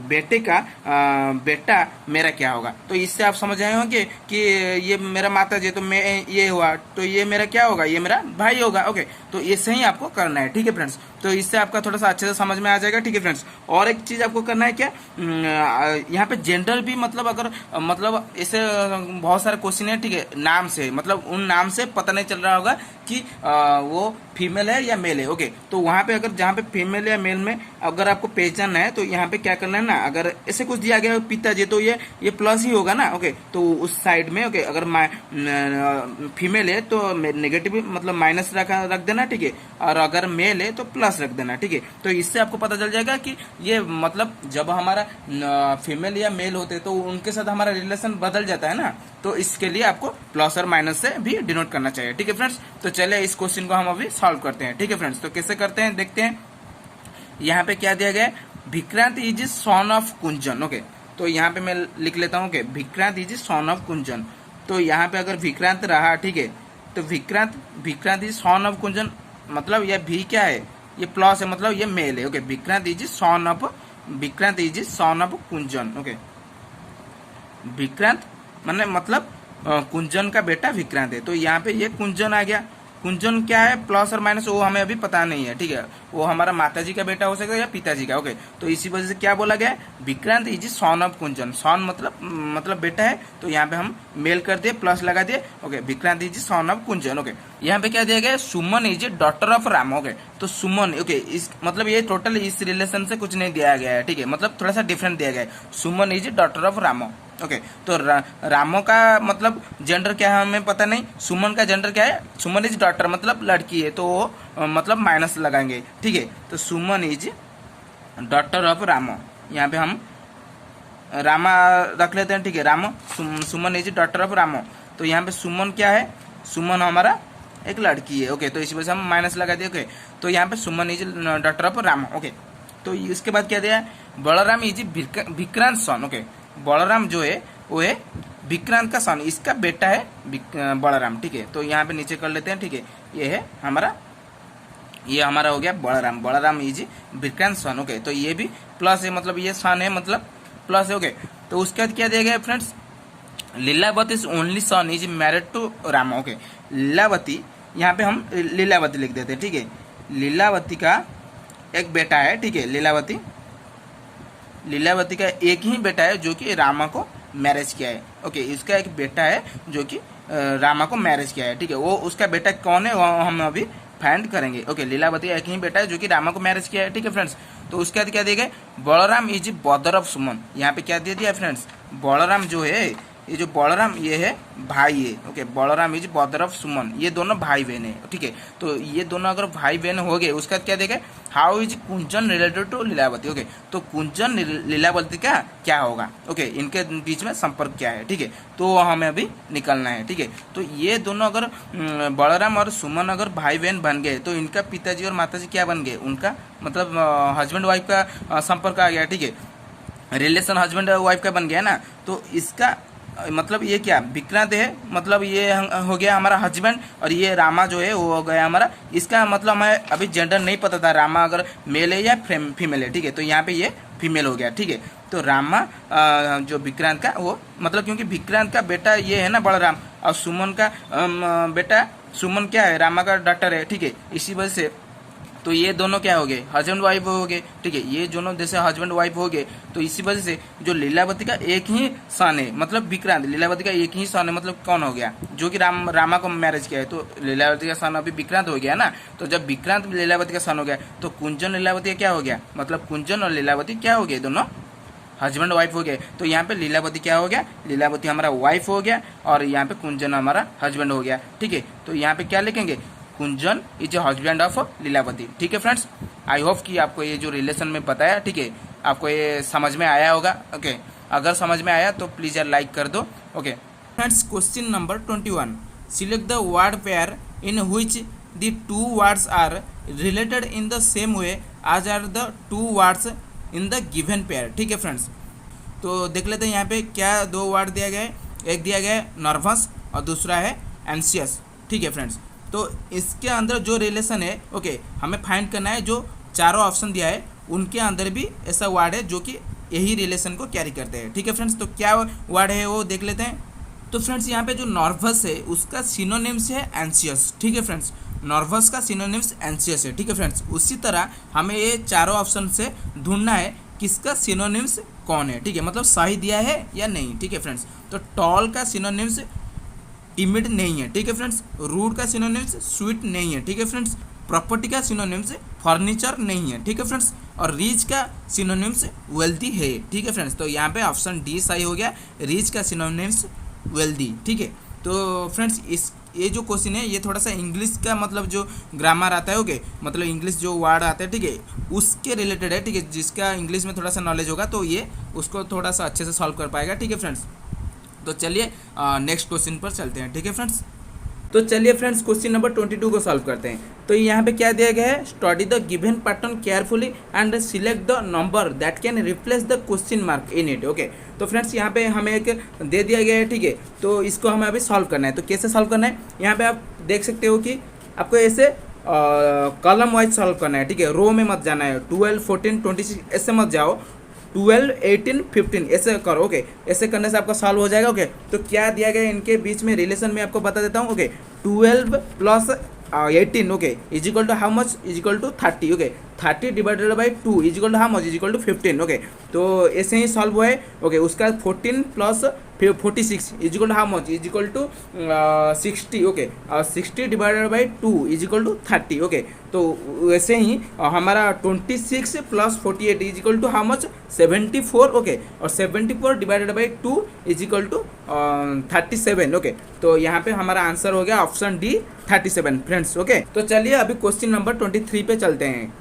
बेटे का बेटा मेरा क्या होगा। तो इससे आप समझ आए होंगे कि ये मेरा माताजी है तो मैं ये हुआ, तो ये मेरा क्या होगा, ये मेरा भाई होगा। ओके, तो ऐसे ही आपको करना है। ठीक है फ्रेंड्स, तो इससे आपका थोड़ा सा अच्छे से समझ में आ जाएगा। ठीक है फ्रेंड्स, और एक चीज आपको करना है क्या, यहाँ पे जेंडर भी मतलब अगर मतलब ऐसे बहुत सारे क्वेश्चन है। ठीक है, नाम से मतलब उन नाम से पता नहीं चल रहा होगा कि वो फीमेल है या मेल है। ओके, तो वहाँ पे अगर जहाँ पे फीमेल या मेल में अगर आपको पहचानना है तो यहाँ पे क्या करना है ना, अगर ऐसे कुछ दिया गया पिताजी तो ये प्लस ही होगा ना। ओके, तो उस साइड में, ओके, अगर फीमेल है तो नेगेटिव मतलब माइनस रख देना। ठीक है, और अगर मेल है तो प्लस रख देना। ठीक है, तो इससे आपको पता चल जाएगा कि ये मतलब जब हमारा फीमेल या मेल होते तो उनके साथ हमारा रिलेशन बदल जाता है ना, तो इसके लिए आपको प्लस और माइनस से भी डिनोट करना चाहिए। ठीक है फ्रेंड्स, तो चलिए इस क्वेश्चन को हम अभी सॉल्व करते हैं। ठीक है फ्रेंड्स, तो कैसे करते हैं देखते हैं। यहाँ पे क्या दिया गया है, Vikrant is son of Kunjan. Okay, तो यहाँ पे मैं लिख लेता हूँ कि Vikrant is son of Kunjan. तो यहाँ पे अगर विक्रांत रहा, ठीक है, तो Vikrant is son of Kunjan, मतलब यह भी क्या है, ये प्लस है, मतलब ये मेल है। Okay, Vikrant is son of Kunjan. Okay, Vikrant माने मतलब कुंजन का बेटा विक्रांत है। तो यहाँ पे ये कुंजन आ गया। कुंजन क्या है, प्लस और माइनस, वो हमें अभी पता नहीं है, ठीक है, वो हमारा माताजी का बेटा हो सकता है या पिताजी का। ओके, तो इसी वजह से क्या बोला गया, विक्रांत इज सन ऑफ कुंजन। सन मतलब बेटा है, तो यहाँ पे हम मेल कर दिए, प्लस लगा दिए। Okay, Vikrant is son of Kunjan. Okay, यहाँ पे क्या दिया गया, Suman is daughter of Ram. Okay, तो सुमन, ओके, इस मतलब ये टोटल इस रिलेशन से कुछ नहीं दिया गया है, ठीक है, मतलब थोड़ा सा डिफरेंट दिया गया है। सुमन is daughter of Ramo. Okay, तो रामो का मतलब जेंडर क्या है हमें पता नहीं। सुमन का जेंडर क्या है, सुमन इज डॉटर मतलब लड़की है, तो मतलब माइनस लगाएंगे, ठीक है। तो सुमन इज डॉटर ऑफ रामो, यहाँ पे हम रामा रख लेते हैं, ठीक है, रामो। सुमन इज डॉटर ऑफ रामो। तो यहाँ पे सुमन क्या है, सुमन हमारा एक लड़की है। ओके, तो इसी वजह से हम माइनस लगा दिए। ओके, तो यहाँ पे Suman is daughter of Ramo. Okay, तो इसके बाद क्या दिया है, Balram is Vikrant son. Okay, Balram जो है वो है विक्रांत का सन, इसका बेटा है बलराम, ठीक है। तो यहाँ पे नीचे कर लेते हैं, ठीक है, ये है हमारा, ये हमारा हो गया Balram. Balram is Vikrant son. Okay, तो ये भी प्लस है, मतलब ये सन है, मतलब प्लस है। ओके, तो उसके बाद क्या दिया गया friends, Lilavati is only son is married to Ram. Okay, Lilavati, यहाँ पे हम लीलावती लिख देते हैं, ठीक है, लीलावती का एक बेटा है, ठीक है, लीलावती का एक ही बेटा है जो कि रामा को मैरिज किया है। ओके, इसका एक बेटा है जो कि रामा को मैरिज किया है, ठीक है, वो उसका बेटा कौन है वो हम अभी फाइंड करेंगे। ओके, लीलावती का एक ही बेटा है जो कि रामा को मैरिज किया है, ठीक है फ्रेंड्स। तो उसके बाद क्या दिया गया, बलराम इज ब्रदर ऑफ सुमन। यहाँ पे क्या दे दिया फ्रेंड्स, बलराम जो है, ये जो बलराम ये है भाई है। Okay, Balram is brother of Suman, ये दोनों भाई बहन है, ठीक है। तो ये दोनों अगर भाई बहन हो गए, उसका क्या देगा, how is Kunjan related to Lilavati. Okay, तो कुंजन लीलावती का क्या होगा, ओके, इनके बीच में संपर्क क्या है, ठीक है, तो हमें अभी निकलना है, ठीक है। तो ये दोनों अगर बलराम और सुमन अगर भाई बहन बन गए, तो इनका पिताजी और माताजी क्या बन गए, उनका मतलब हस्बैंड वाइफ का संपर्क आ गया, ठीक है, रिलेशन हस्बैंड वाइफ का बन गया ना। तो इसका मतलब ये क्या, विक्रांत है, मतलब ये हो गया हमारा हस्बैंड, और ये रामा जो है वो हो गया हमारा, इसका मतलब हमें अभी जेंडर नहीं पता था, रामा अगर मेल है या फीमेल है, ठीक है, तो यहाँ पे ये फीमेल हो गया, ठीक है। तो रामा जो विक्रांत का वो मतलब, क्योंकि विक्रांत का बेटा ये है ना बलराम, और सुमन का बेटा, सुमन क्या है, रामा का डॉटर है, ठीक है, इसी वजह से तो ये दोनों क्या हो गए, हस्बैंड वाइफ हो गए, ठीक है, ये दोनों जैसे हस्बैंड वाइफ हो गए। तो इसी वजह से जो लीलावती का एक ही सन है, मतलब विक्रांत, लीलावती का एक ही सन है, मतलब कौन हो गया, जो कि रामा को मैरिज किया है, तो लीलावती का सन अभी विक्रांत हो गया ना। तो जब विक्रांत लीलावती का सन हो गया, तो कुंजन लीलावती का क्या हो गया, मतलब कुंजन और लीलावती क्या हो गए, दोनों हस्बैंड वाइफ हो गए। तो यहाँ पे लीलावती क्या हो गया, लीलावती हमारा वाइफ हो गया, और यहाँ पे कुंजन हमारा हस्बैंड हो गया, ठीक है। तो यहाँ पे क्या लिखेंगे, कुंजन इज हस्बैंड ऑफ लीलावती, ठीक है फ्रेंड्स। आई होप कि आपको ये जो रिलेशन में बताया, ठीक है, आपको ये समझ में आया होगा। ओके, अगर समझ में आया तो प्लीज यार लाइक कर दो। Okay friends, question number 21, select the word pair in which the two words are related in the same way as are the two words in the given pair, ठीक है फ्रेंड्स। तो देख लेते हैं यहाँ पे क्या दो वर्ड दिया गया है, एक दिया गया है नर्वस और दूसरा है एंशियस, ठीक है फ्रेंड्स। तो इसके अंदर जो रिलेशन है, ओके, हमें फाइंड करना है, जो चारों ऑप्शन दिया है उनके अंदर भी ऐसा वर्ड है जो कि यही रिलेशन को कैरी करते हैं, ठीक है फ्रेंड्स। तो क्या वर्ड है वो देख लेते हैं। तो फ्रेंड्स यहाँ पे जो नर्वस है उसका सिनोनिम्स है एंशियस, ठीक है फ्रेंड्स, नर्वस का सिनोनिम्स एंशियस है, ठीक है फ्रेंड्स। उसी तरह हमें ये चारों ऑप्शन से ढूंढना है किसका सिनोनिम्स कौन है, ठीक है, मतलब सही दिया है या नहीं, ठीक है फ्रेंड्स। तो टॉल का सिनोनिम्स टिमिड नहीं है, ठीक है फ्रेंड्स। रूड का सिनोनिम्स स्वीट नहीं है, ठीक है फ्रेंड्स। प्रॉपर्टी का सिनोनिम्स फर्नीचर नहीं है, ठीक है फ्रेंड्स। और रिच का सिनोनिम्स वेल्दी है, ठीक है फ्रेंड्स। तो यहाँ पे ऑप्शन डी सही हो गया, रिच का सिनोनिम्स वेल्दी, ठीक है। तो फ्रेंड्स ये जो क्वेश्चन है ये थोड़ा सा इंग्लिश का मतलब जो ग्रामर आता है, ओके, मतलब इंग्लिश जो वर्ड आता है, ठीक है, उसके रिलेटेड है, ठीक है। जिसका इंग्लिश में थोड़ा सा नॉलेज होगा तो ये उसको थोड़ा सा अच्छे से सॉल्व कर पाएगा, ठीक है फ्रेंड्स। तो चलिए नेक्स्ट क्वेश्चन पर चलते हैं, ठीक है फ्रेंड्स। तो चलिए फ्रेंड्स क्वेश्चन नंबर 22 को सॉल्व करते हैं। तो यहाँ पे क्या दिया गया है, study the given pattern carefully and select the number that can replace the question mark in it. Okay, तो फ्रेंड्स यहाँ पे हमें एक दे दिया गया है, ठीक है। तो इसको हमें अभी सॉल्व करना है। तो कैसे सॉल्व करना है, यहाँ पे आप देख सकते हो कि आपको ऐसे कॉलम वाइज सॉल्व करना है, ठीक है। रो में मत जाना है, 12, 14, 26 ऐसे मत जाओ, 12, 18, 15 ऐसे करो। ओके, ऐसे करने से आपका सॉल्व हो जाएगा। ओके, तो क्या दिया गया इनके बीच में रिलेशन में आपको बता देता हूँ। Okay, 12 plus 18 okay is equal to how much, is equal to 30। Okay, 30 divided by 2 is equal to how much, is equal to 15। Okay, तो ऐसे ही सॉल्व हुआ है। ओके, उसका 14 plus 46 is equal to how much, is equal to 60। Okay, 60 divided by 2 is equal to 30। Okay, तो वैसे ही हमारा 26 plus 48 is equal to how much, 74। Okay, और 74 divided by 2 is equal to 37। Okay, तो यहाँ पे हमारा आंसर हो गया ऑप्शन डी 37 फ्रेंड्स। ओके, तो चलिए अभी क्वेश्चन नंबर 23 पे चलते हैं।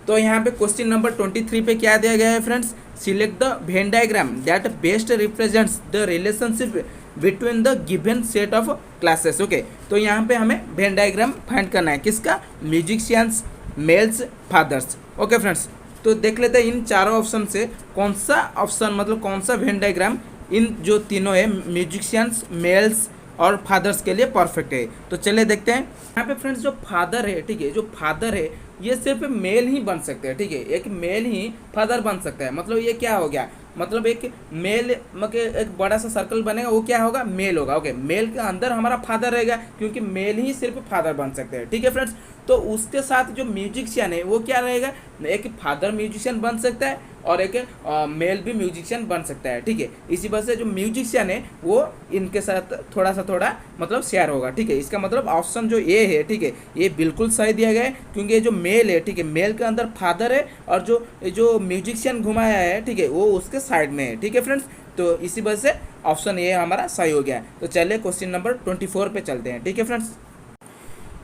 तो यहाँ पे क्वेश्चन नंबर 23 पे क्या दिया गया है friends, select the Venn diagram that best represents the relationship between the given set of classes. Okay, तो यहाँ पे हमें वेन डायग्राम फाइंड करना है, किसका, musicians, males, fathers. Okay friends, तो देख लेते हैं इन चारों ऑप्शन से कौन सा ऑप्शन, मतलब कौन सा वेन डायग्राम इन जो तीनों है, म्यूजिशियंस, मेल्स और फादर्स के लिए परफेक्ट है। तो चलिए देखते हैं। यहाँ पे फ्रेंड्स जो फादर है, ठीक है, जो फादर है ये सिर्फ मेल ही बन सकते हैं, ठीक है। एक मेल ही फादर बन सकता है। मतलब ये क्या हो गया, मतलब एक मेल मतलब एक बड़ा सा सर्कल बनेगा, वो क्या होगा, मेल होगा। ओके, मेल के अंदर हमारा फादर रहेगा, क्योंकि मेल ही सिर्फ फादर बन सकते हैं, ठीक है फ्रेंड्स। तो उसके साथ जो म्यूजिशियन है वो क्या रहेगा, एक फादर म्यूजिशियन बन सकता है और एक मेल भी म्यूजिशियन बन सकता है, ठीक है। इसी वजह से जो म्यूजिशियन है वो इनके साथ थोड़ा सा थोड़ा मतलब शेयर होगा, ठीक है। इसका मतलब ऑप्शन जो ए है, ठीक है, ये बिल्कुल सही दिया गया है, क्योंकि ये जो मेल है, ठीक है, मेल के अंदर फादर है और जो म्यूजिशियन घुमाया है, ठीक है, वो उसके साइड में है, ठीक है फ्रेंड्स। तो इसी वजह से ऑप्शन ए हमारा सही हो गया। तो चलिए क्वेश्चन नंबर 24 पे चलते हैं, ठीक है फ्रेंड्स।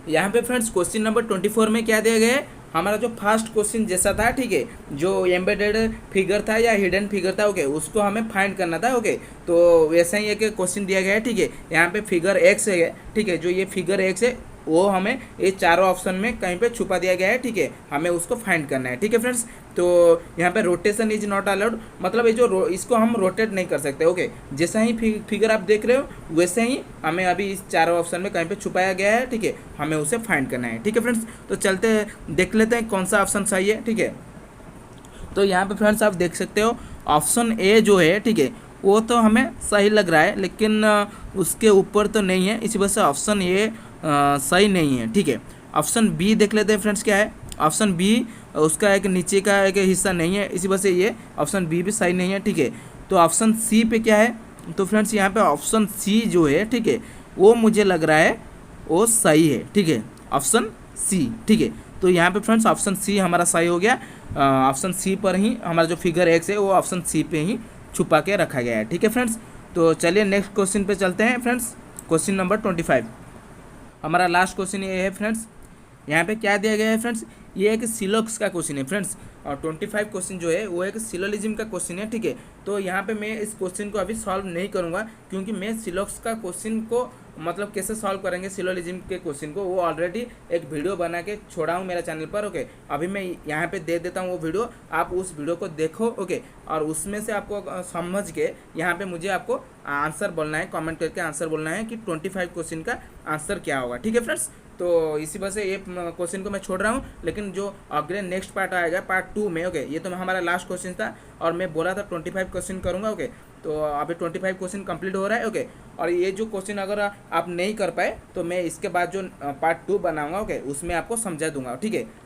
यहाँ पे फ्रेंड्स क्वेश्चन नंबर 24 में क्या दिया गया है, हमारा जो फर्स्ट क्वेश्चन जैसा था, ठीक है, जो एम्बेडेड फिगर था या हिडन फिगर था, ओके, उसको हमें फाइंड करना था। ओके, तो वैसा ही एक क्वेश्चन दिया गया है, ठीक है। यहाँ पे फिगर एक्स है, ठीक है, जो ये फिगर एक्स है वो हमें ये चारों ऑप्शन में कहीं पे छुपा दिया गया है, ठीक है, हमें उसको फाइंड करना है, ठीक है फ्रेंड्स। तो यहाँ पे रोटेशन इज नॉट अलाउड, मतलब ये जो इसको हम रोटेट नहीं कर सकते। ओके, जैसा ही फिगर आप देख रहे हो वैसे ही हमें अभी इस चारों ऑप्शन में कहीं पे छुपाया गया है, ठीक है, हमें उसे फाइंड करना है, ठीक है फ्रेंड्स। तो चलते देख लेते हैं कौन सा ऑप्शन सही है, ठीक है। तो यहाँ पे फ्रेंड्स आप देख सकते हो ऑप्शन ए जो है, ठीक है, वो तो हमें सही लग रहा है, लेकिन उसके ऊपर तो नहीं है, इसी वजह से ऑप्शन ए सही नहीं है, ठीक है। ऑप्शन बी देख लेते हैं फ्रेंड्स क्या है। ऑप्शन बी उसका एक नीचे का एक हिस्सा नहीं है, इसी वजह से ये ऑप्शन बी भी सही नहीं है, ठीक है। तो ऑप्शन सी पे क्या है, तो फ्रेंड्स यहाँ पे ऑप्शन सी जो है, ठीक है, वो मुझे लग रहा है वो सही है, ठीक है, ऑप्शन सी, ठीक है। तो यहाँ पे फ्रेंड्स ऑप्शन सी हमारा सही हो गया। ऑप्शन सी पर ही हमारा जो फिगर एक्स है वो ऑप्शन सी पे ही छुपा के रखा गया है, ठीक है फ्रेंड्स। तो चलिए नेक्स्ट क्वेश्चन पे चलते हैं फ्रेंड्स। क्वेश्चन नंबर 25 हमारा लास्ट क्वेश्चन ये है फ्रेंड्स। यहाँ पे क्या दिया गया है फ्रेंड्स, ये एक सिलोक्स का क्वेश्चन है फ्रेंड्स, और 25 क्वेश्चन जो है वो एक सिलोलिज्म का क्वेश्चन है, ठीक है। तो यहाँ पे मैं इस क्वेश्चन को अभी सॉल्व नहीं करूँगा, क्योंकि मैं सिलोक्स का क्वेश्चन को मतलब कैसे सॉल्व करेंगे सिलोलिज्म के क्वेश्चन को, वो ऑलरेडी एक वीडियो बना के छोड़ा हूँ मेरा चैनल पर। ओके, अभी मैं यहाँ पे दे देता हूँ वो वीडियो, आप उस वीडियो को देखो। ओके, और उसमें से आपको समझ के यहाँ पे मुझे आपको आंसर बोलना है, कमेंट करके आंसर बोलना है कि 25 क्वेश्चन का आंसर क्या होगा, ठीक है फ्रेंड्स। तो इसी वजह से ये क्वेश्चन को मैं छोड़ रहा हूँ, लेकिन जो अगले नेक्स्ट पार्ट आएगा पार्ट 2 में, ओके, ये तो हमारा लास्ट क्वेश्चन था और मैं बोला था 25 क्वेश्चन करूँगा। ओके, तो अभी 25 क्वेश्चन कंप्लीट हो रहा है। ओके, और ये जो क्वेश्चन अगर आप नहीं कर पाए तो मैं इसके बाद जो पार्ट 2 बनाऊंगा, ओके, उसमें आपको समझा दूंगा, ठीक है।